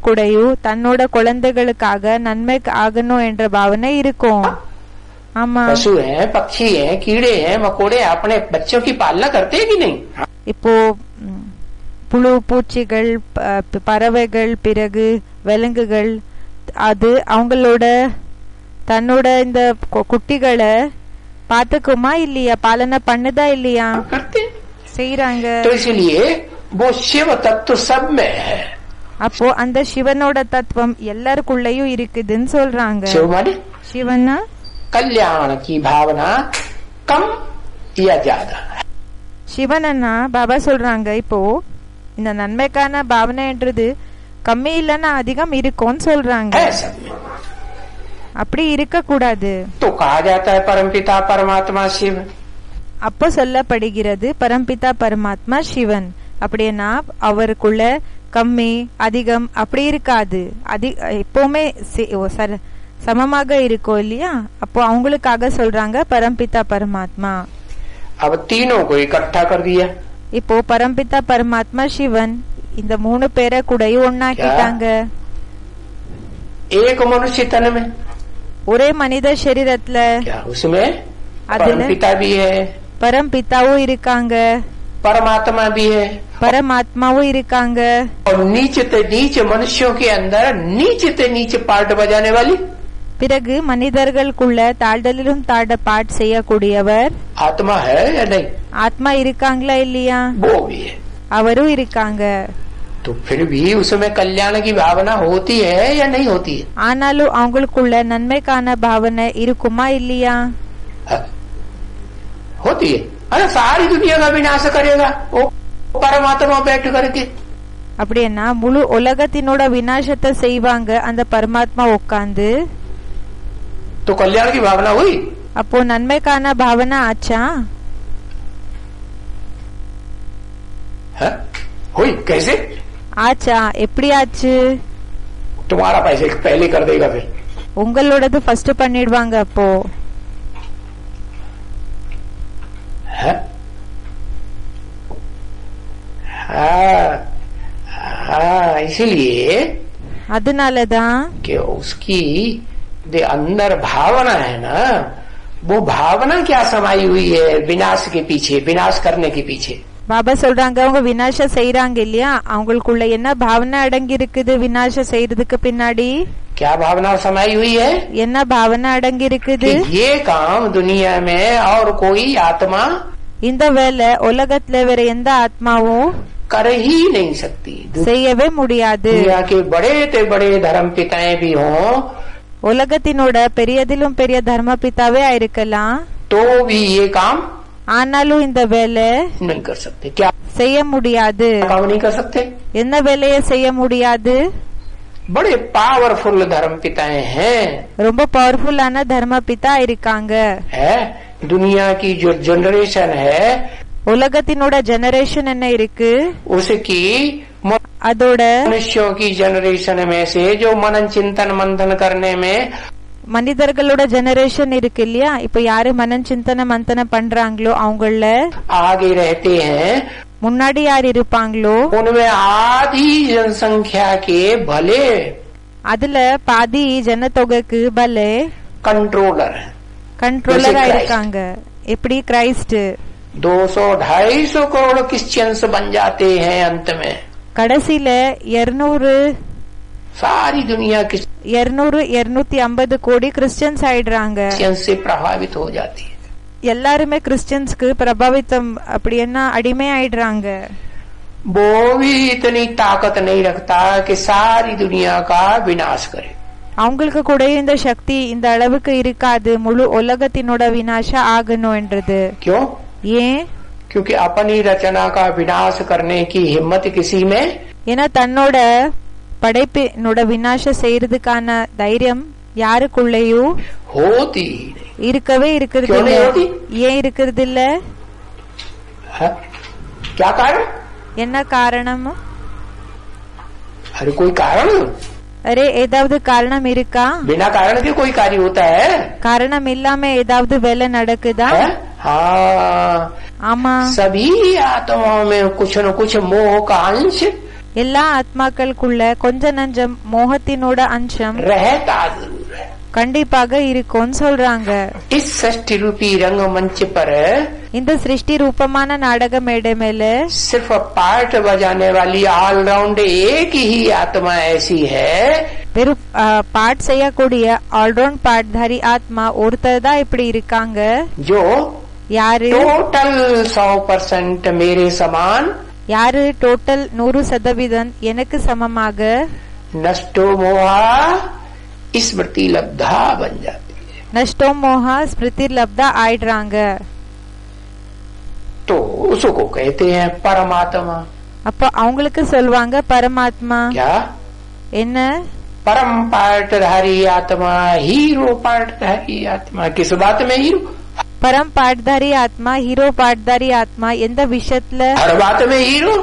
கூடயும் தன்னோட குழந்தைகளுக்காக நன்மை ஆகணும் என்ற பாவனை இருக்கும். ஆமா, पशु हैं, पक्षी हैं, कीड़े हैं, मकोड़े अपने बच्चों की पालना करते हैं कि नहीं? இப்போ புழு பூச்சிகள், பறவைகள், பிறகு விலங்குகள், அது அவங்களோட தன்னோட இந்த குட்டிகளை பாத்துக்குமா இல்லையா, பாலனை பண்ணுதா இல்லையா? करते செய்யறாங்க. तो इसलिए वो शिव तत्व सब में है। அப்போ அந்த சிவனோட தத்துவம் எல்லாருக்குள்ளயும் இருக்குதுன்னு சொல்றாங்க. शिव माने சிவனா कल्याण की भावना कम या ज्यादा। சிவனா பாபா சொல்றாங்க, இப்போ இந்த நன்மைக்கான பாவனைன்றது கம்மி இல்லைன்னா அதிகம் இருக்கும்னு சொல்றாங்க. है सब में। அப்படி இருக்க கூடாது. तो कहा जाता है परमपिता परमात्मा शिव। அப்போ சொல்லப்படுகிறது பரம்பிதா பரமாத்மா சிவன். அப்படின்னா அவருக்குள்ள கம்மி அதிகம் அப்படி இருக்காது. எப்பவுமே சமமாக இருக்கும் இல்லையா? அப்போ அவங்களுக்காக சொல்றாங்க பரம்பிதா பரமாத்மா. अब तीनों को इकट्ठा कर दिया. இப்போ பரம்பிதா பரமாத்மா சிவன் இந்த 3 பேரை கூடயும் ஒன்னாக்கிட்டாங்க. एक मनुष्य तन में, ஒரே மனித சரீரத்துல क्या उसमें परमपिता भी है, பரம்பிதாவும் இருக்காங்க, परमात्मा भी है, பரமாத்மாவும் இருக்காங்க. और नीचे से नीचे मनुष्यों के अंदर नीचे से नीचे पार्ट बजाने वाली பிறகு மனிதர்களுக்குள்ள தாழ்தலிலும் தாழ்ட பாட் செய்யக்கூடியவர் आत्मा है या नहीं? ஆத்மா இருக்காங்களா இல்லையா? वो भी है. அவரும் இருக்காங்க. तो फिर भी उसमें कल्याण की भावना होती है या नहीं होती है? ஆனாலும் அவங்களுக்குள்ள நன்மைக்கான பாவனை இருக்குமா இல்லையா? होती है. अरे सारी दुनिया का विनाश करेगा वो परमात्मा बैठ करके. அப்படின்னா முழு உலகத்தினோட விநாசத்தை செய்வாங்க அந்த பரமாத்மா உட்கார்ந்து. तो कल्याण की भावना हुई. அப்போ நன்மைக்கான பாவனை ஆச்சா? हुई. कैसे ஆச்சா? எப்படி ஆச்சு? तुम्हारा पैसे पहले कर देगा फिर. உங்களோடது ஃபர்ஸ்ட் பண்ணிடுவாங்க. அப்போ इसलिए அதனாலதான் कि उसकी जो अंदर भावना है ना, वो भावना क्या समाई हुई है विनाश के पीछे, विनाश करने के पीछे. பாபா சொல்றாங்க அவங்க விநாசம் செய்யறாங்க இல்லையா, அவங்களுக்குள்ள என்ன பாவனை அடங்கி இருக்குது விநாசம் செய்யறதுக்கு பின்னாடி? क्या भावना समाई हुई है? என்ன பாவனை அடங்கி இருக்குது? ये काम दुनिया में और कोई आत्मा இந்த வேலை உலகத்துல வேற எந்த ஆத்மாவும் कर ही नहीं सकती. செய்யவே முடியாது. दुनिया के बड़े से बड़े धर्म पिताएं भी हों, உலகத்தினோட பெரியதிலும் பெரிய தர்ம பிதாவே ஆயிருக்கலாம், तो भी ये काम ஆனாலும் இந்த வேலை नहीं कर सकते. क्या செய்ய முடியாது? काम नहीं कर सकते? என்ன வேலையை செய்ய முடியாது? बड़े पावरफुल धर्म पिताएं हैं. ரொம்ப பவர்ஃபுல்லான தர்ம பிதா இருக்காங்க. है दुनिया की जो जनरेशन है, உலகத்தினோட ஜெனரேஷன் என்ன இருக்கு, उसकी அதோட मनुष्यों की जनरेशन में से जो मनन चिंतन मंथन करने में மனிதர்களோட ஜெனரேஷன் இருக்கு இல்லையா, இப்ப யாரு மனன் சிந்தனை மந்தனை பண்றாங்களோ அவங்கள आगे रहते हैं, முன்னாடி யார் இருப்பாங்களோ उनमें आधी जनसंख्या के भले அதுல பாதி ஜனத்தொகைக்கு பலே कंट्रोलर हैं. கண்ட்ரோலரா இருக்காங்க. எப்படி? கிரைஸ்ட் 200-250 करोड़ क्रिश्चियंस बन जाते हैं अंत में. கடைசியில 200 सारी दुनिया 200-250 கோடி கிறிஸ்டியன்ஸ் ஆயிடுறாங்க. क्रिश्चियन से प्रभावित हो जाती है. எல்லாருமே கிறிஸ்டியன்ஸ்க்கு பிரபாவித்தம் அப்படின்னா அடிமை ஆயிடுறாங்க. वो भी इतनी ताकत नहीं रखता कि सारी दुनिया का विनाश करे. அவங்களுக்கு கூட இந்த சக்தி இந்த அளவுக்கு இருக்காது முழு உலகத்தினோட விநாசம் ஆகணும் என்றது. क्यों? ஏன்? क्योंकि अपनी रचना का विनाश करने की हिम्मत किसी में, ஏன்னா தன்னோட படைப்பினோட விநாசம் செய்யறதுக்கான தைரியம் யாருக்குள்ளேயும் होती இருக்கவே இருக்கிறது இல்ல. ஏன் இருக்கிறது இல்ல? क्या कारण? என்ன காரணம்? अरे कोई कारण? அரே ஏதாவது காரணம் இருக்கா? बिना कारण के कोई कार्य होता है? காரணம் இல்லாம ஏதாவது வேலை நடக்குதா? हाँ, ஆமா. सभी आत्माओं में कुछ न कुछ मोह का अंश எல்லா ஆத்மாக்களுக்குள்ள கொஞ்ச நஞ்சம் மோகத்தினோட அம்சம் रहता जरूर है. கண்டிப்பாக இருக்கும்னு சொல்றாங்க. इस सृष्टि रूपी रंगमंच पर இந்த சிருஷ்டி ரூபமான நாடக மேடை மேல सिर्फ पार्ट बजाने वाली ऑलराउंड एक ही आत्मा ऐसी है, வெறும் பாட் செய்யக்கூடிய ஆல்ரவுண்ட் பாட்தாரி ஆத்மா ஒருத்தர் தான் இப்படி இருக்காங்க. जो யாரு? टोटल 100% मेरे समान, யாரு? டோட்டல் 100% எனக்கு சமமாக नष्टो मोहा स्मृति लब्धा बन जाती है. நஷ்டோ மோகா ஸ்மிருதி லப்தா ஆயிடுறாங்க. तो उसको कहते हैं परमात्मा. அப்ப அவங்களுக்கு சொல்வாங்க பரமாத்மா. क्या? என்ன? परम पार्टधारी आत्मा, हीरो पार्टधारी आत्मा. किस बात में हीरो? பரம் பாட்தாரி ஆத்மா, ஹீரோ பாட்தாரி ஆத்மா எந்த விஷயத்துல? हर बात में हीरो.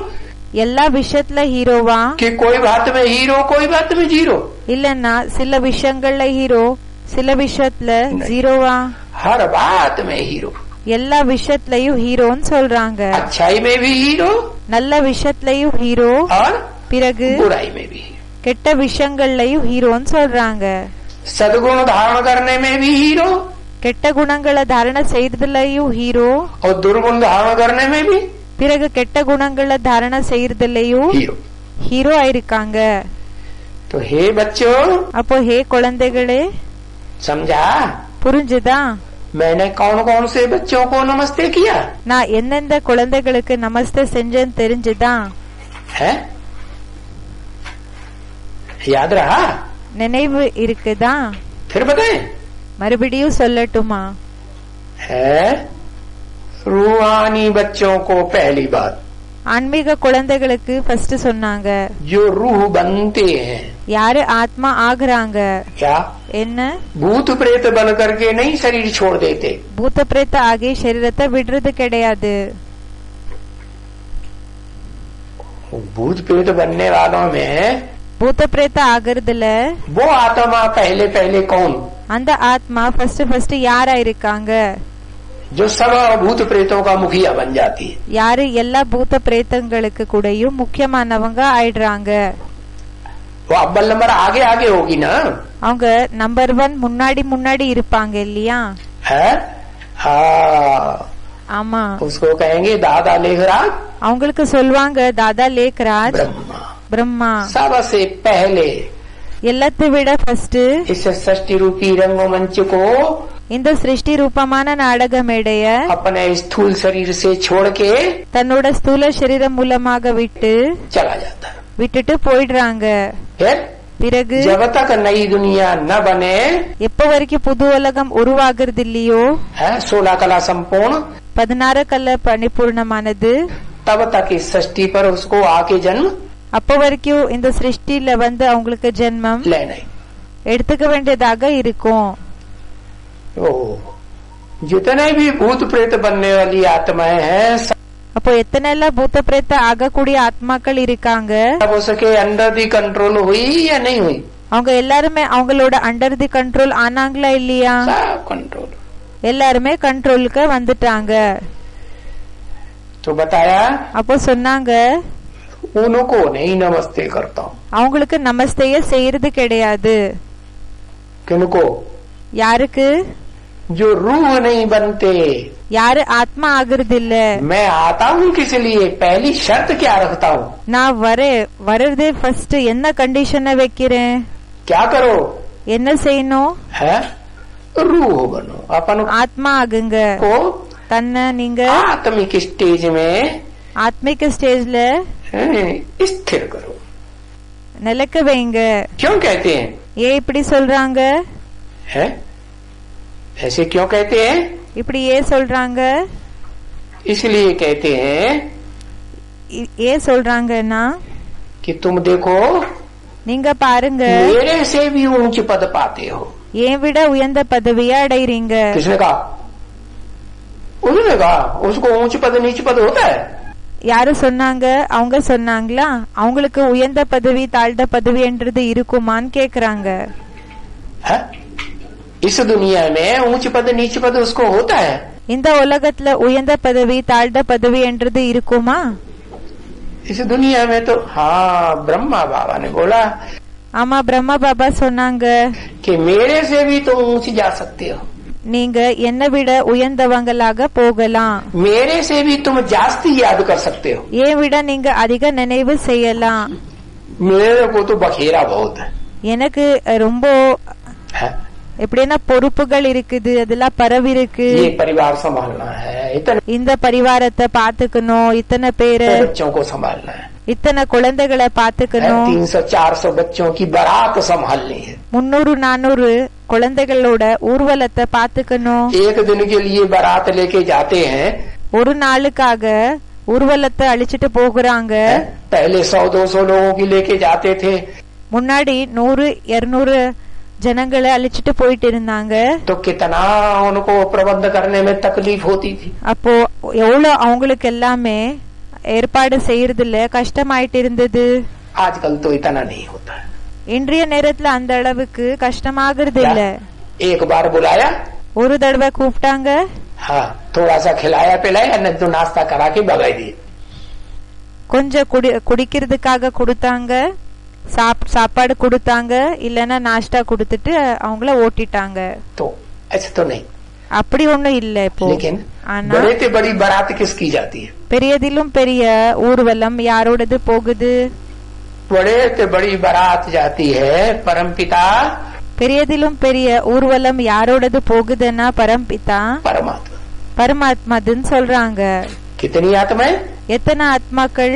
எல்லா விஷயத்துல ஹீரோவா? कि कोई बात में हीरो कोई बात में जीरो? இல்லன்னா சில விஷயங்கள்ல ஹீரோ, சில விஷயத்துல ஜீரோவா? हर बात में हीरो। எல்லா விஷயத்துலயும் ஹீரோன்னு சொல்றாங்க. अच्छाई में भी हीरो, நல்ல விஷயத்துலயும் ஹீரோ, और பிறகு बुराई में भी। கெட்ட விஷயங்கள்லயும் ஹீரோன்னு சொல்றாங்க. सदगुण धारण करने में भी हीरो, கெட்ட குணங்களை தாரண செய்யறதுலயும் ஹீரோ, और दुर्गुण धारण करने में भी பிறகு கெட்ட குணங்களை தாரண செய்யறதுலயும் हीरो। ஹீரோ ஆயிருக்காங்க. तो हे बच्चों, அப்போ ஹே குழந்தைகளே, समझा புரிஞ்சுதா? मैंने कौन कौन से बच्चों को नमस्ते किया நான் எந்தெந்த குழந்தைகளுக்கு நமஸ்தே செஞ்சேன்னு தெரிஞ்சுதா? है? याद रहा? நினைவு இருக்குதா? फिर बताएं। மறுபடியும் சொல்லட்டுமா? है रूहानी बच्चों को पहली बात, ஆன்மீக குழந்தைகளுக்கு ஃபர்ஸ்ட் சொன்னாங்க, जो रूह बनते हैं, யாரு ஆத்மா ஆகுறாங்க. क्या என்ன? भूत प्रेत बन करके नहीं शरीर छोड़ देते। பூத்த பிரேத்த ஆகி சரீரத்தை விடுறது கிடையாது. भूत प्रेत बनने वालों में பூத்த பிரேத்த ஆகுறதுல वो आत्मा पहले पहले कौन, அந்த ஆத்மா ஃபர்ஸ்ட் யாரா இருக்காங்க? जो सब भूत प्रेतों का मुखिया बन जाती है। யாரு எல்லா பூத்த பிரேத்தங்களுக்கு கூடயும் முக்கியமானவங்க ஆயிடுறாங்க. वो अव्वल नंबर आगे आगे होगी ना, அவங்க நம்பர் 1 முன்னாடி முன்னாடி இருப்பாங்க இல்லையா? है? हाँ, ஆமா. उसको कहेंगे दादा लेखराज, அவங்களுக்கு சொல்லுவாங்க தாதா லேக்ராஜ், ब्रह्मा। பிரம்மா. सबसे पहले எல்லாத்தை விட ஃபர்ஸ்ட் इस सृष्टि रूपी रंगमंच को இந்த சிருஷ்டி ரூபமான நாடக மேடைய अपने स्थूल शरीर से छोड़ के தன்னோட ஸ்தூல சரீரம் மூலமாக चला जाता है। விட்டுட்டு போயிடுறாங்க. फिर பிறகு जब तक नई दुनिया न बने, எப்ப வரைக்கும் புது உலகம் உருவாகிறது இல்லையோ, है 16 कला संपूर्ण, 16 கல்ல பரிபூர்ணமானது, तब तक इस सृष्टि पर उसको आके जन्म அப்ப வரைக்கும் இந்த சிருஷ்டில வந்து அவங்களுக்கு ஜென்மம் लेना ही। எடுத்துக்க வேண்டியதாக இருக்கும். ओ, जितने भी भूत प्रेत बनने वाली आत्माएं हैं, அப்போ எத்தனை எல்லாம் பூத்த பிரேத்த ஆகக்கூடிய ஆத்மாக்கள் இருக்காங்க, सब उसके अंडर दी कंट्रोल हुई या नहीं हुई? அவங்க எல்லாருமே அவங்களோட அண்டர் தி கண்ட்ரோல் ஆனாங்களா இல்லையா? सब कंट्रोल। எல்லாருமே கண்ட்ரோலுக்கு வந்துட்டாங்க. तो बताया அப்போ சொன்னாங்க, उनको नहीं नमस्ते करता हूँ। அவங்களுக்கு நமஸ்தைய செய்யறது கிடையாது. किनको? யாருக்கு? जो रूह नहीं बनते। யாரு ஆத்மா ஆகுறது இல்ல. मैं आता हूँ किस लिए, पहली शर्त क्या रखता हूँ? நான் வரதே ஃபர்ஸ்ட் என்ன கண்டிஷனை வைக்கிறேன்? क्या करो? என்ன செய்யணும்? है रूह बनो, अपन ஆத்மா ஆகுங்க. को தன்னை நீங்க आत्मिक स्टेज में ஆத்மிக ஸ்டேஜ்ல स्थिर करो। நிலைக்க வைங்க. क्यों कहते हैं? ஏன் இப்படி சொல்றாங்க? है ऐसे क्यों कहते हैं? இப்படி ஏன் சொல்றாங்க? इसलिए कहते हैं ஏன் சொல்றாங்கன்னா, कि तुम देखो நீங்க பாருங்க, मेरे से भी ऊंच पद पाते हो। ஏன் விட உயர்ந்த பதவியை அடைறீங்க. किसने कहा? उसने कहा। उसको ऊंच पद नीच पद होता है? யாரு சொன்னாங்க? அவங்க சொன்னாங்களா? அவங்களுக்கு உயர்ந்த பதவி தாழ்ந்த பதவி என்றது இருக்குமான்னு கேக்குறாங்க. है? इस दुनिया में ऊंच पद नीच पद उसको होता है? இந்த உலகத்துல உயர்ந்த பதவி தாழ்ந்த பதவி என்றது இருக்குமா? इस दुनिया में तो हाँ, ब्रह्मा बाबा ने बोला, ஆமா, பிரம்மா பாபா சொன்னாங்க, कि मेरे से भी तुम ऊंच जा सकते हो, நீங்க என்னை விட உயர்ந்தவங்களாக போகலாம், मेरे से भी तुम जास्ती याद कर सकते हो, ஏன் விட நீங்க அதிக நினைவு செய்யலாம். मेरे को तो बखेरा बहुत है। எனக்கு ரொம்ப है? எப்படின்னா பொறுப்புகள் இருக்குது, அதெல்லாம் பரவி இருக்கு. ये परिवार संभालना है, इतने இந்த பரிவாரத்தை பாத்துக்கணும், இத்தனை பேரு बच्चों को संभालना है, இத்தனை குழந்தைகளை பாத்துக்கணும், 300-400 बच्चों की बारात संभालनी है, 300-400 குழந்தைகளோட ஊர்வலத்தை பாத்துக்கணும். एक दिन के लिए बारात लेके जाते हैं, ஒரு நாளுக்காக ஊர்வலத்தை அழிச்சிட்டு போகிறாங்க. पहले 100-200 लोगों की लेके जाते थे, முன்னாடி 100-200 ஜனங்களை அழிச்சிட்டு போயிட்டு இருந்தாங்க. तो कितना उनको प्रबंध करने में तकलीफ होती थी। அப்போ எவ்வளவு அவங்களுக்கு எல்லாமே ஏற்பாடு செய்யறதுல கஷ்டமாயிட்டு இருந்தது. आजकल तो इतना नहीं होता है। இன்றைய நேரத்துல அந்த அளவுக்கு கஷ்டமாகிறது இல்ல. एक बार बुलाया, ஒரு தடவை கூப்பிட்டாங்க, हाँ थोड़ा सा खिलाया पिलाया, नहीं तो नाश्ता करा के भगाई दिए। கொஞ்சம் குடிக்கிறதுக்காக கொடுத்தாங்க, சாப்பாடு கொடுத்தாங்க, இல்லன்னா நாஷ்டா கொடுத்துட்டு அவங்கள ஓட்டிட்டாங்க. तो ऐसे तो नहीं, அப்படி ஒண்ணும் இல்ல இப்போ. लेकिन ஆனா बड़े से बड़ी बारात किसकी जाती है? பெரியதிலும் பெரிய ஊர்வலம் யாரோடது போகுது? बड़े से बड़ी बारात जाती है परमपिता, பெரியதிலும் பெரிய ஊர்வலம் யாரோடது போகுதுன்னா பரம்பிதா परमात्मा। பரமாத்மாதுன்னு சொல்றாங்க. कितनी आत्माएं? எத்தனை ஆத்மாக்கள்?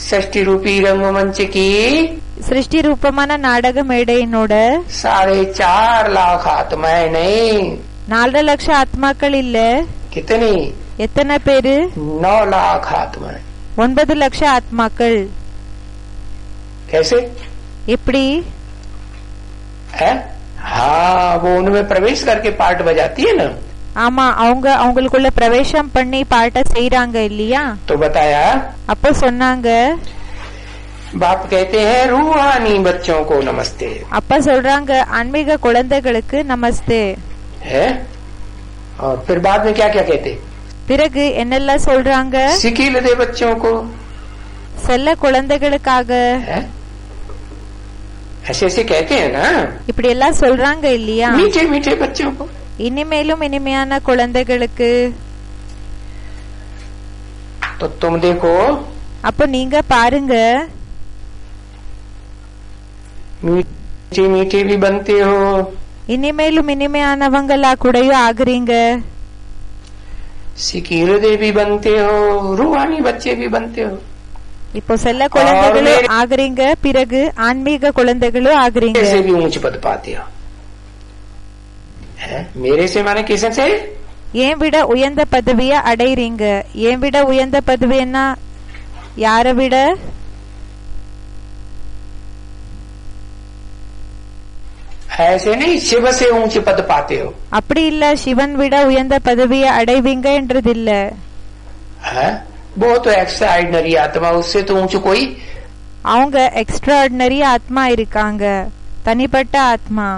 षष्ठी रूपी रंगमंच की சிருஷ்டி ரூபமான நாடக மேடையினோட 4.5 लाख आत्माएं नहीं, 4 லட்சம் ஆத்மாக்கள் இல்ல. कितनी? எத்தனை பேரு? 9 लाख आत्माएं। 9 லட்சம் ஆத்மாக்கள். कैसे? எப்படி? है? हाँ वो उनमें प्रवेश करके पार्ट बजाती है ना। ஆமா, அவங்களுக்குள்ள பிரவேசம் பண்ணி பாட்ட செய்யறாங்க இல்லையா? तो बताया, அப்போ சொன்னாங்க, बाप कहते हैं रूहानी बच्चों को नमस्ते, அப்பா சொல்றாங்க ஆன்மீக குழந்தைகளுக்கு நமஸ்தே. है? और फिर बाद में क्या क्या कहते? பிறகு என்னெல்லாம் சொல்றாங்க? सिकील दे बच्चों को, செல்ல குழந்தைகளுக்காக, है? ऐसे ऐसे कहते हैं ना, இப்படி எல்லாம் சொல்றாங்க இல்லையா? मीठे मीठे बच्चों को। இனிமேலும் இனிமையான குழந்தைகளுக்கு. तो तुम देखो, அப்ப நீங்க பாருங்க, मीठे मीठे भी बनते हो, இனிமேலும் இனிமையானவங்களா கூடயும் ஆகுறீங்க, सिकील दे भी बनते हो, रूहानी बच्चे भी बनते हो। இப்போ செல்ல குழந்தைகளும் ஆகுறீங்க, பிறகு ஆன்மீக குழந்தைகளும் ஆகுறீங்க. ऐसे भी ऊंच पद पाते हो, है? मेरे से माने किसन से? ஏன் விட உயர்ந்த பதவிய அடைறீங்க. ஏன் விட உயர்ந்த பதவின்னா யார விட? ऐसे नहीं, शिव से ऊंच पद पाते हो। அப்படி இல்ல, சிவன் விட உயர்ந்த பதவிய அடைவீங்க என்றது இல்ல. है? वो तो एक्स्ट्राऑर्डिनरी आत्मा, उससे तो ऊंच कोई। அவங்க எக்ஸ்ட்ராऑर्डिनरी ஆத்மா இருக்காங்க, தனிப்பட்ட ஆத்மா.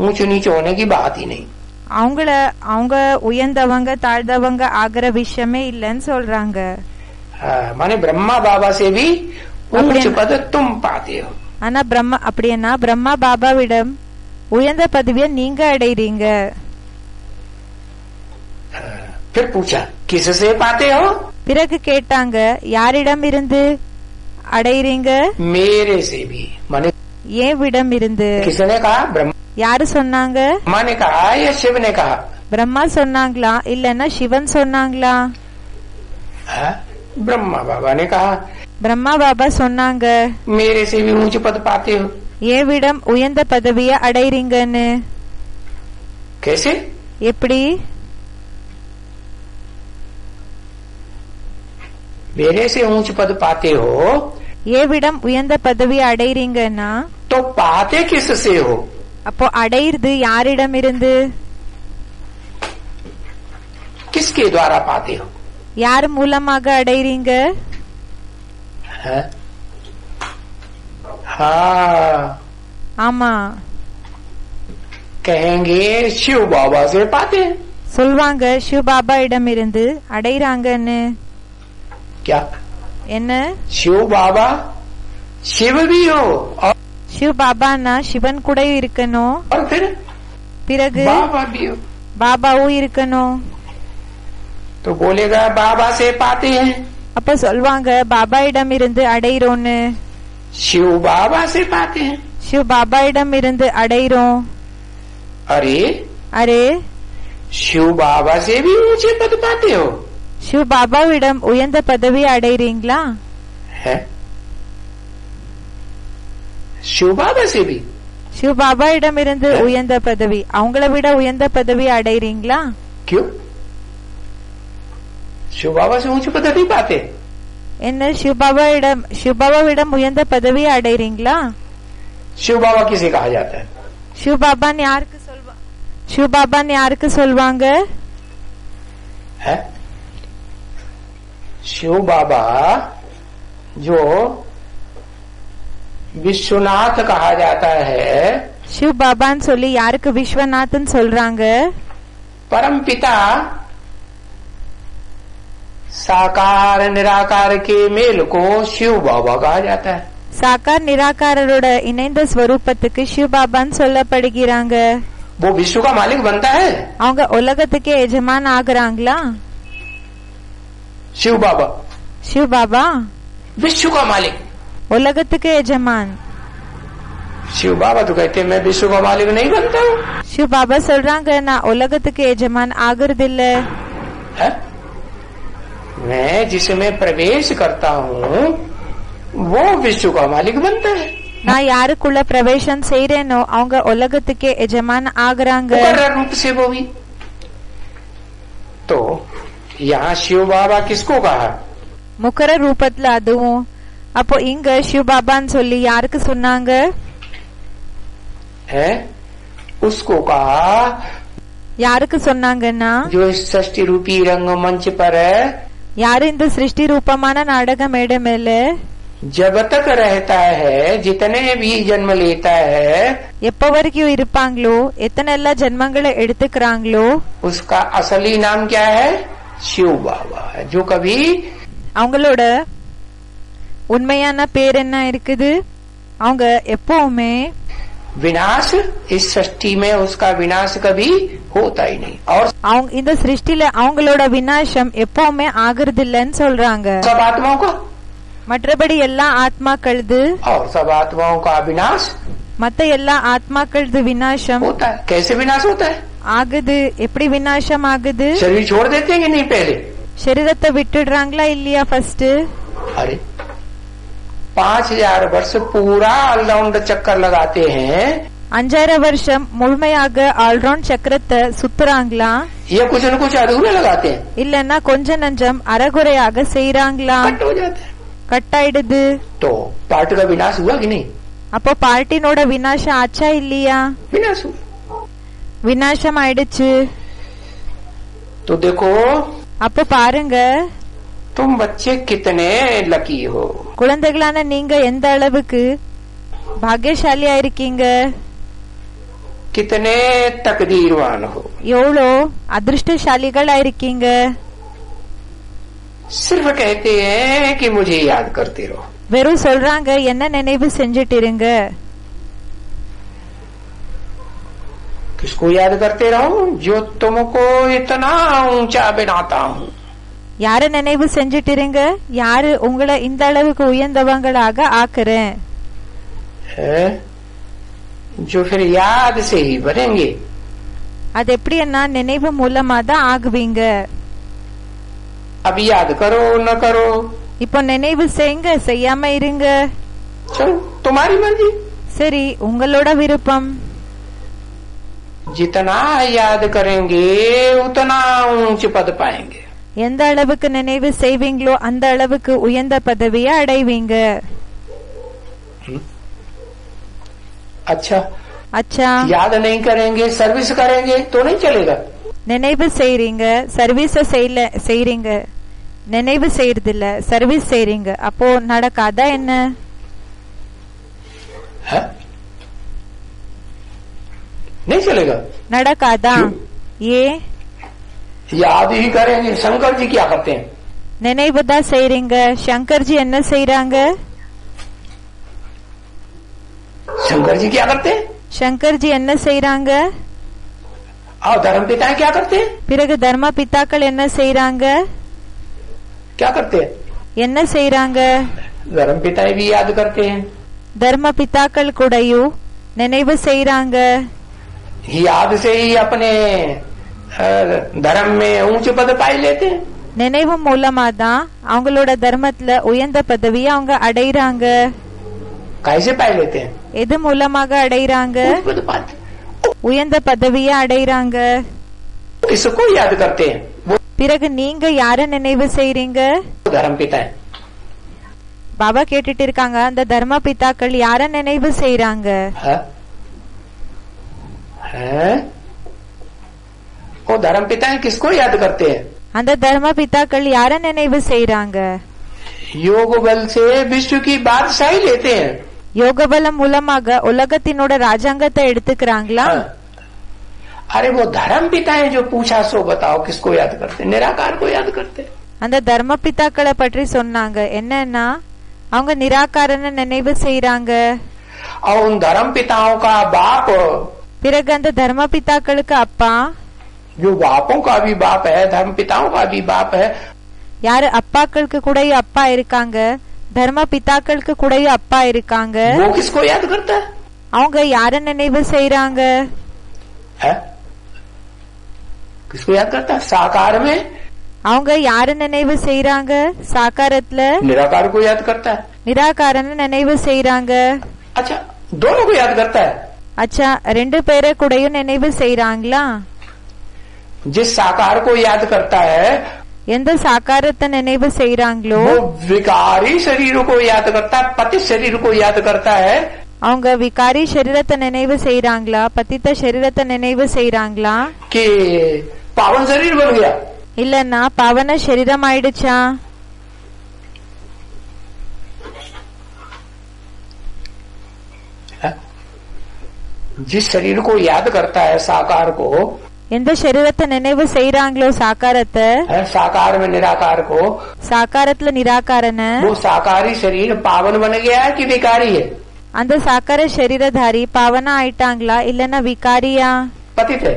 ऊंच नीच होने की बात ही नहीं। அவங்க உயர்ந்தவங்க தாழ்ந்தவங்க ஆகிற விஷயமே இல்லன்னு சொல்றாங்க. माने ब्रह्मा बाबा से भी ऊंच पद तुम पाते हो। ஆனா அப்படின்னா பிரம்மா பாபாவிடம் உயர்ந்த பதவிய நீங்க அடைறீங்க. फिर पूछा किससे पाते हो? பிறகு கேட்டாங்க யாரிடம் இருந்து அடைறீங்க? मेरे से भी, माने ஏன் விடம் இருந்து? किसने कहा? ब्रह्मा। யாரு சொன்னாங்க? ब्रह्मा ने कहा या शिव ने कहा? பிரம்மா சொன்னாங்களா இல்லன்னா சிவன் சொன்னாங்களா? ब्रह्मा बाबा ने कहा। பிரம்மா பாபா சொன்னாங்க मेरे से भी ऊंच पद पाते हो। ஏன் விடம் உயர்ந்த பதவிய அடைறீங்கன்னு. कैसे? எப்படி? मेरे से ऊंच पद पाते हो, ஏன் விடம் உயர்ந்த பதவிய அடைறீங்கன்னா तो पाते किससे हो? அப்போ அடையிறது யாரிடம் இருந்து? किसके द्वारा पाते हो? யார் மூலமாக அடைறீங்க? हाँ, ஆமா, कहेंगे शिव बाबा से पाते हैं। சொல்வாங்க சிவ பாபா இடம் இருந்து அடைறாங்கன்னு. क्या? என்ன? शिव बाबा शिव भी हो और சிவ பாபானா சிவன் கூட இருக்கணும், फिर பிறகு बाबा भी हो। பாபாவும் இருக்கணும். तो बोलेगा बाबा से पाते हैं, அப்ப சொல்வாங்க பாபா இடம் இருந்து அடைறோன்னு. शिव बाबा से पाते हैं। சிவ பாபா இடம் இருந்து அடைறோம். अरे அரே, शिव बाबा से भी ऊंचे पद पाते हो? சிவ பாபாவிடம் உயர்ந்த பதவி அடைறீங்களா? है? शिव बाबा से भी? சிவ பாபா இடம் இருந்து உயர்ந்த பதவி, அவங்கள விட உயர்ந்த பதவி அடைறீங்களா? क्यों? शिव बाबा से ऊंचे पद नहीं पाते? என்ன சிவ பாபாவிடம் உயர்ந்த பதவி அடைறீங்களா? शिव बाबा किसे कहा जाता है? சிவ பாபான்னு யாருக்கு சொல்வாங்க? है? शिव बाबा जो विश्वनाथ कहा जाता है, சிவ பாபான்னு சொல்லி யாருக்கு விஸ்வநாத்னு சொல்றாங்க? परम पिता साकार निराकार के मेल को शिव बाबा कहा जाता है। சாக்கார் நிராகாரரோட இணைந்த ஸ்வரூபத்துக்கு சிவ பாபான்னு சொல்லப்படுகிறாங்க. वो विश्व का मालिक बनता है அவங்க உலகத்துக்கே எஜமான் ஆகுறாங்களா? शिव बाबा சிவ பாபா विश्व का मालिक। உலகத்துக்கு எஜமான். शिव बाबा तो कहते हैं मैं विश्व का मालिक नहीं बनता हूँ। சிவ பாபா சொல்றாங்க நான் உலகத்துக்கு எஜமான் ஆகுறது இல்ல. है? मैं जिसमें प्रवेश करता हूँ वो विश्व का मालिक बनता है। நான் யாருக்குள்ள பிரவேசம் செய்யறேனோ அவங்க உலகத்துக்கே எஜமான் ஆகுறாங்க. मुकर्रर रूप से वो भी। तो यहाँ शिव बाबा किसको कहा? முக்கர ரூபத்துல அதுவும். அப்போ இங்க சிவ பாபான்னு சொல்லி யாருக்கு சொன்னாங்க? है उसको कहा யாருக்கு சொன்னாங்கன்னா जो इस सृष्टि रूपी रंगमंच पर யாரு இந்த சிருஷ்டி ரூபமான நாடக மேடை மேல जब तक रहता है, जितने भी जन्म लेता है, எப்ப வரைக்கும் இருப்பாங்களோ, எத்தனை எல்லா ஜென்மங்களை எடுத்துக்கிறாங்களோ, उसका असली नाम क्या है? शिव बाबा है। जो कभी அவங்களோட உண்மையான பேர் என்ன இருக்குது? அவங்க எப்பவுமே विनाश, इस सृष्टि में उसका विनाश कभी होता ही नहीं। और அவங்க இந்த சிருஷ்டில அவங்களோட விநாசம் எப்பவுமே ஆகுறது இல்லைன்னு சொல்றாங்க. सब आत्माओं का மற்றபடி எல்லா ஆத்மாக்களது और सब आत्माओं का विनाश மத்த எல்லா ஆத்மாக்களது விநாசம் होता है। कैसे विनाश होता है? ஆகுது. எப்படி விநாசம் ஆகுது? शरीर छोड़ देते हैं कि नहीं? पहले சரீரத்தை விட்டுடுறாங்களா இல்லையா? ஃபர்ஸ்ட் अरे 5000 वर्ष पूरा ऑलराउंड चक्कर लगाते हैं, 5000 வருஷம் முழுமையாக ஆல்ரவுண்ட் சக்கரத்தை சுத்துறாங்களா ये कुछ न कुछ अधूरे लगाते हैं, இல்லன்னா கொஞ்ச நஞ்சம் அறகுறையாக செய்யறாங்களா? कट हो जाता है। கட் ஆயிடுது. तो पार्टी का विनाश हुआ कि नहीं? அப்போ பார்ட்டினோட விநாசம் ஆச்சா இல்லையா? विनाश हुआ। விநாசம் ஆயிடுச்சு. तो देखो அப்ப பாருங்க, तुम बच्चे कितने लकी हो, குழந்தைகளான நீங்க எந்த அளவுக்கு பாக்கியசாலியா இருக்கீங்க, कितने तकदीरवान हो। எவ்வளோ அதிர்ஷ்டசாலிகளா இருக்கீங்க. सिर्फ कहते हैं कि मुझे याद करते रहो। வெறும் சொல்றாங்க என்ன நினைவு செஞ்சுட்டு இருங்க. किसको याद करते रहो? जो तुमको इतना ऊंचा बनाता हूँ। யார நினைவு செஞ்சுட்டு இருங்க? யாரு உங்களை இந்த அளவுக்கு உயர்ந்தவங்களாக ஆக்குறேன். है? जो फिर याद से ही बनेंगे। அது எப்படின்னா நினைவு மூலமா தான் ஆகுவீங்க. अब याद करो न करो, இப்போ நினைவு செய்யுங்க, செய்யாம இருங்க. चलो तुम्हारी मर्जी। சரி, உங்களோட விருப்பம். जितना याद करेंगे उतना ऊंच पद पाएंगे। எந்த அளவுக்கு நினைவு செய்வீங்களோ அந்த அளவுக்கு உயர்ந்த பதவியை அடைவீங்க. अच्छा அச்சா, याद नहीं करेंगे, सर्विस करेंगे तो नहीं चलेगा। நினைவு செய்றீங்க, சர்வீஸ செய்றீங்க, நினைவு செய்யறது இல்ல, சர்வீஸ் செய்றீங்க, அப்போ நடக்காதா என்ன? है? नहीं चलेगा। நடக்காதா? ஏ याद ही करेंगे। शंकर जी क्या करते हैं? நினைவு தான் செய்றீங்க. சங்கர்ஜி என்ன செய்றாங்க? शंकर जी क्या करते हैं? சங்கர்ஜி என்ன செய்றாங்க? और धर्म पिता क्या करते हैं? பிறகு தர்ம பிதாக்கள் என்ன செய்றாங்க? क्या करते हैं? என்ன செய்றாங்க? धर्म पिता भी याद करते हैं। தர்ம பிதாக்கள் கூடயும் நினைவு செய்றாங்க. याद से ही अपने धर्म में ऊंचे पद पाई लेते हैं। நினைவு மூலமா தான் அவங்களோட தர்மத்துல உயர்ந்த பதவியை அவங்க அடைறாங்க. कैसे पाई लेते हैं? எது மூலமாக அடைறாங்க? ऊंचे पद पाते। உயர்ந்த பதவியை அடைறாங்க. किसको याद करते हैं? वो பிறகு நீங்க யார நினைவு செய்றீங்க? धर्म पिता है। பாபா கேட்டுட்டு இருக்காங்க, அந்த தர்ம பிதாக்கள் யார நினைவு செய்றாங்க? है? वो धर्म पिता है, किसको याद करते हैं? அந்த தர்ம பிதாக்கள் யார நினைவு செய்யறாங்க? योग बल से विश्व की बादशाही लेते हैं। யோக பலம் மூலமாக உலகத்தினோட ராஜாங்கத்தை எடுத்துக்கிறாங்களா? अरे वो धर्म पिता है जो पूछा सो बताओ किसको याद करते? निराकार को याद करते। அந்த தர்ம பிதாக்களை பற்றி சொன்னாங்க. என்னன்னா அவங்க நிராகாரன நினைவு செய்யறாங்க. और उन धर्म पिताओं का बाप, பிறகு அந்த தர்ம பிதாக்களுக்கு அப்பா, जो बापों का भी बाप है, धर्म पिताओं का भी बाप है, யாரு அப்பாக்களுக்கு கூட அப்பா இருக்காங்க, தர்ம பிதாக்களுக்கு கூட அப்பா இருக்காங்க. वो किसको याद करता है? அவங்க யார நினைவு செய்யறாங்க? किसको याद करता है? साकार में அவங்க யார நினைவு செய்யறாங்க? சாகாரத்துல निराकार को याद करता है। நிராகாரன நினைவு செய்யறாங்க. अच्छा, दोनों को याद करता है। அச்சா, ரெண்டு பேரை கூடயும் நினைவு செய்யறாங்களா? जिस साकार को याद करता है எந்த சாகாரத்தை நினைவு செய்யறாங்களோ वो विकारी शरीर को याद करता है, पतित शरीर को याद करता है। அவங்க விகாரி சரீரத்தை நினைவு செய்யறாங்களா, பத்தித்த சரீரத்தை நினைவு செய்யறாங்களா? कि पावन शरीर बन गया, இல்லன்னா பாவன சரீரம் ஆயிடுச்சா? जिस शरीर को याद करता है साकार को, எந்த சரீரத்தை நினைவு செய்யறாங்களோ சாகாரத்தை, साकार में निराकार को, சாகாரத்துல நிராகாரன, वो साकारी शरीर पावन बन गया है कि विकारी है? அந்த சாக்கார சரீரதாரி பாவனா ஆயிட்டாங்களா இல்லன்னா விகாரியா? पतित है।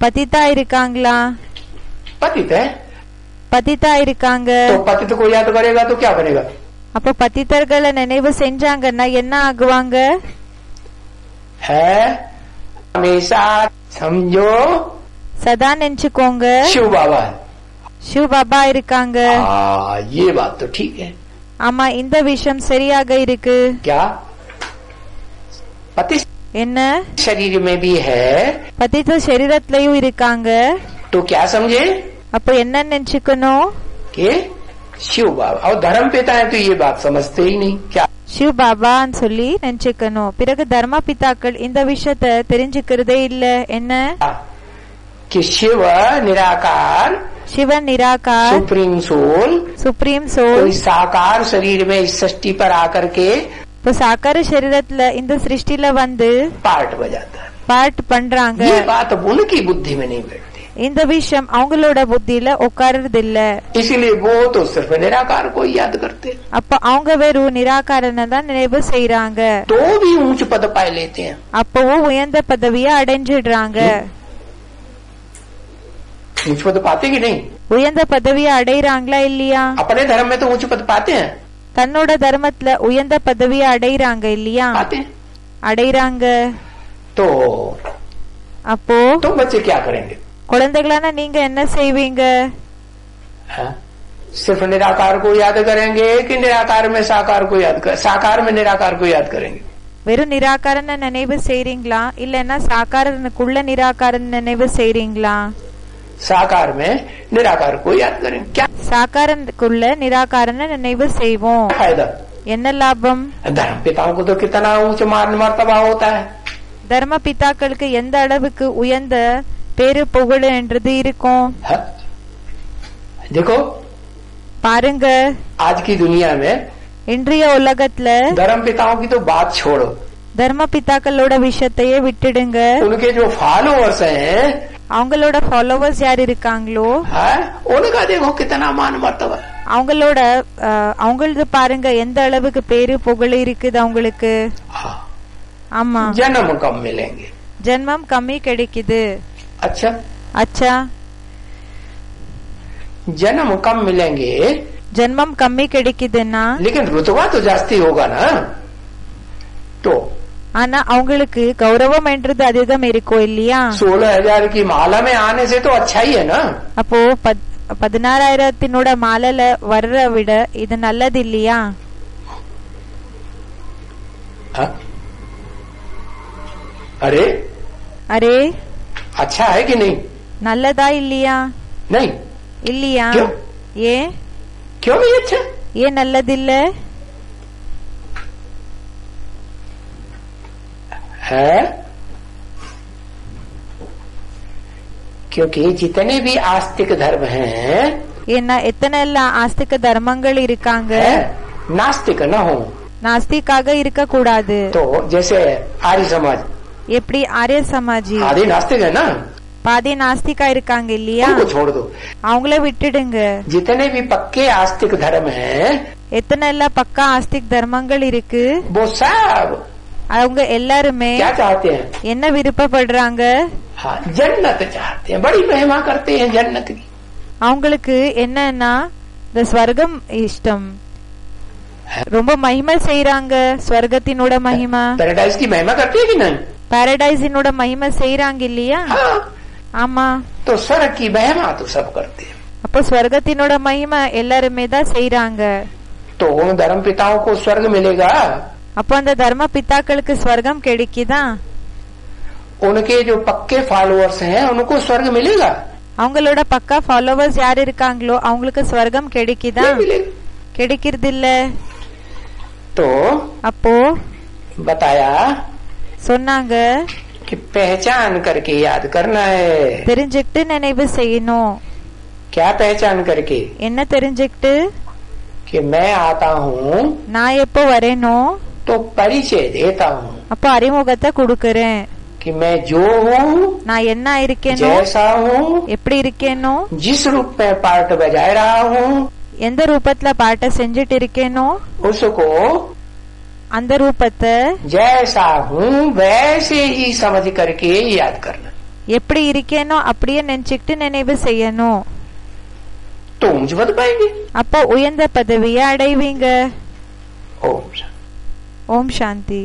பதித்தா இருக்காங்களா? पतित है பதித்தா இருக்காங்க. तो पतित को याद करेगा तो क्या बनेगा? அப்ப பதித்தர்களை நினைவு செஞ்சாங்கன்னா என்ன ஆகுவாங்க? है हमेशा समझो சதா நினைச்சுக்கோங்க शिव बाबा है। சிவ பாபா இருக்காங்க. ये बात तो ठीक है। ஆமா, இந்த விஷயம் சரியாக இருக்கு. क्या पति என்ன शरीर में भी है பதித்த சரீரத்திலயும் இருக்காங்க. तो क्या समझे அப்ப என்ன நினைச்சுக்கணும்? कि शिव बाबा और धर्म पिता है, तो ये बात समझते ही नहीं। क्या சிவ பாபான்னு சொல்லி நினைச்சுக்கணும். பிறகு தர்ம பிதாக்கள் இந்த விஷயத்த தெரிஞ்சுக்கிறதே இல்ல. என்ன कि शिव निराकार, சிவன் நிராகார், सुप्रीम सोल, சுப்ரீம் कोई சோல். साकार शरीर में इस सृष्टि पर आकर के இப்ப சாக்கார சரீரத்துல இந்த சிருஷ்டில வந்து पार्ट बजाता है। பாட் பண்றாங்க. ये बात उनकी बुद्धि में नहीं बैठती, இந்த விஷயம் அவங்களோட புத்தியில உட்கார்றது இல்ல. इसीलिए वो तो सिर्फ निराकार को ही याद करते, அப்ப அவங்க வெறும் நிராகாரனை தான் நினைவு செய்யறாங்க. तो भी ऊंच पद पाए लेते हैं। அப்பவும் உயர்ந்த பதவியை அடைஞ்சிடுறாங்க. ऊंच पद पाते कि नहीं? உயர்ந்த பதவியை அடையறாங்களா இல்லையா? अपने धर्म में तो ऊंच पद पाते हैं, தன்னோட தர்மத்துல உயர்ந்த பதவியை அடையறாங்க இல்லையா? पाते हैं। அடையறாங்க. तो அப்போ तुम बच्चे क्या करेंगे? குழந்தைகளான நீங்க என்ன செய்வீங்க? हाँ? सिर्फ निराकार को याद करेंगे कि निराकार में साकार को याद कर, साकार में निराकार को याद करेंगे? வெறும் நிராகாரன நினைவு செய்றீங்களா இல்லன்னா சாகாரனுக்குள்ள நிராகாரன் நினைவு செய்றீங்களா? साकार में निराकार को याद करेंगे। क्या சாகாரனுக்குள்ள நிராகாரன நினைவு செய்வோம். फायदा? என்ன லாபம்? धर्म पिताओं को तो कितना ऊंच मर्तबा होता है। தர்ம பிதாக்களுக்கு எந்த அளவுக்கு உயர்ந்த பேரு புகழ் என்றது இருக்கும். हाँ? देखो பாருங்க, आज की दुनिया में இன்றைய உலகத்துல धर्म पिताओं की तो बात छोड़ो, தர்ம பிதாக்களோட விஷயத்தையே விட்டுடுங்க. उनके जो फॉलोअर्स हैं, அவங்களோட ஃபாலோவர்ஸ் யார் இருக்காங்களோ उनका देखो कितना मान मर्तबा, அவங்களோட அவங்களது பாருங்க எந்த அளவுக்கு பேரு புகழ் இருக்குது அவங்களுக்கு. ஆமா, जन्म कम मिलेंगे, ஜென்மம் கம்மி கிடைக்குது. अच्छा அச்சா, जन्म कम मिलेंगे ஜென்மம் கம்மி கிடைக்குதுன்னா लेकिन रुतबा तो जास्ती होगा ना। तो ஆனா அவங்களுக்கு கௌரவம் என்றது அதிகம் இருக்கும் இல்லையா? 16,000 की माला में आने से तो अच्छा ही है ना। அப்போ 16,000 மாலையில வர்ற விட இது நல்லது இல்லையா? अरे அரே, अच्छा है कि नहीं? நல்லதா இல்லையா? नहीं, இல்லையா? क्यों? ஏன் क्यों नहीं अच्छा? ஏன் நல்லதில்ல? है क्योंकि जितने भी आस्तिक धर्म हैं ஏன்னா எத்தனை எல்லாம் ஆஸ்திக தர்மங்கள் இருக்காங்க है, नास्तिक न हो। நாஸ்திகாக இருக்க கூடாது। तो जैसे आर्य समाज எப்படி ஆரிய சமாஜி आदि नास्तिक है ना, பாதி நாஸ்திகா இருக்காங்க இல்லையா, उनको छोड़ दो। அவங்கள விட்டுடுங்க। जितने भी पक्के आस्तिक धर्म हैं எத்தனை எல்லாம் பக்கா ஆஸ்திக் தர்மங்கள் இருக்கு वो सब அவங்க எல்லாருமே क्या चाहते हैं? என்ன விருப்பப்படுறாங்க? हाँ, जन्नत चाहते हैं, बड़ी महिमा करते हैं जन्नत की। அவங்களுக்கு என்னன்னா இந்த ஸ்வர்க்கம் இஷ்டம், ரொம்ப மகிமை செய்யறாங்க ஸ்வர்கத்தினோட மகிமை, पैराडाइज की महिमा करते हैं कि नहीं? பாரடைஸினோட மகிமை செய்யறாங்க இல்லையா? हाँ, ஆமா। तो स्वर्ग की महिमा तो सब करते हैं। அப்போ ஸ்வர்கத்தினோட மகிமை எல்லாருமே தான் செய்யறாங்க। तो उन धर्म पिताओं को स्वर्ग मिलेगा? அப்போ அந்த தர்ம பிதாக்களுக்கு ஸ்வர்க்கம் கிடைக்குதா? उनके जो पक्के फॉलोअर्स हैं उनको स्वर्ग मिलेगा? அவங்களோட பக்கா ஃபாலோவர்ஸ் யார் இருக்காங்களோ அவங்களுக்கு ஸ்வர்க்கம் கிடைக்குதா? नहीं मिलेगा। கிடைக்கிறது இல்ல। तो அப்போ बताया சொன்னாங்க कि पहचान करके याद करना है। தெரிஞ்சுக்கிட்டு நினைவு செய்யணும்। क्या पहचान करके? என்ன தெரிஞ்சுக்கிட்டு? कि मैं आता हूँ நான் எப்போ வரேனோ तो परिचय देता हूँ அப்போ அறிமுகத்தை கொடுக்கறேன்। कि मैं जो हूँ, நான் என்ன இருக்கேனோ, जैसा हूँ, எப்படி இருக்கேனோ, जिस रूप में पार्ट बजाय रहा हूँ, எந்த ரூபத்துல பாட்டை செஞ்சுட்டு இருக்கேனோ उसको அந்த ரூபத்தை जैसा हूँ वैसे ही समझ करके याद करना। எப்படி இருக்கேனோ அப்படியே நினைச்சுக்கிட்டு நினைவு செய்யணும்। तो ऊंच बद पाएंगे। அப்போ உயர்ந்த பதவியை அடைவீங்க। ओम शांति। ஓம் சாந்தி।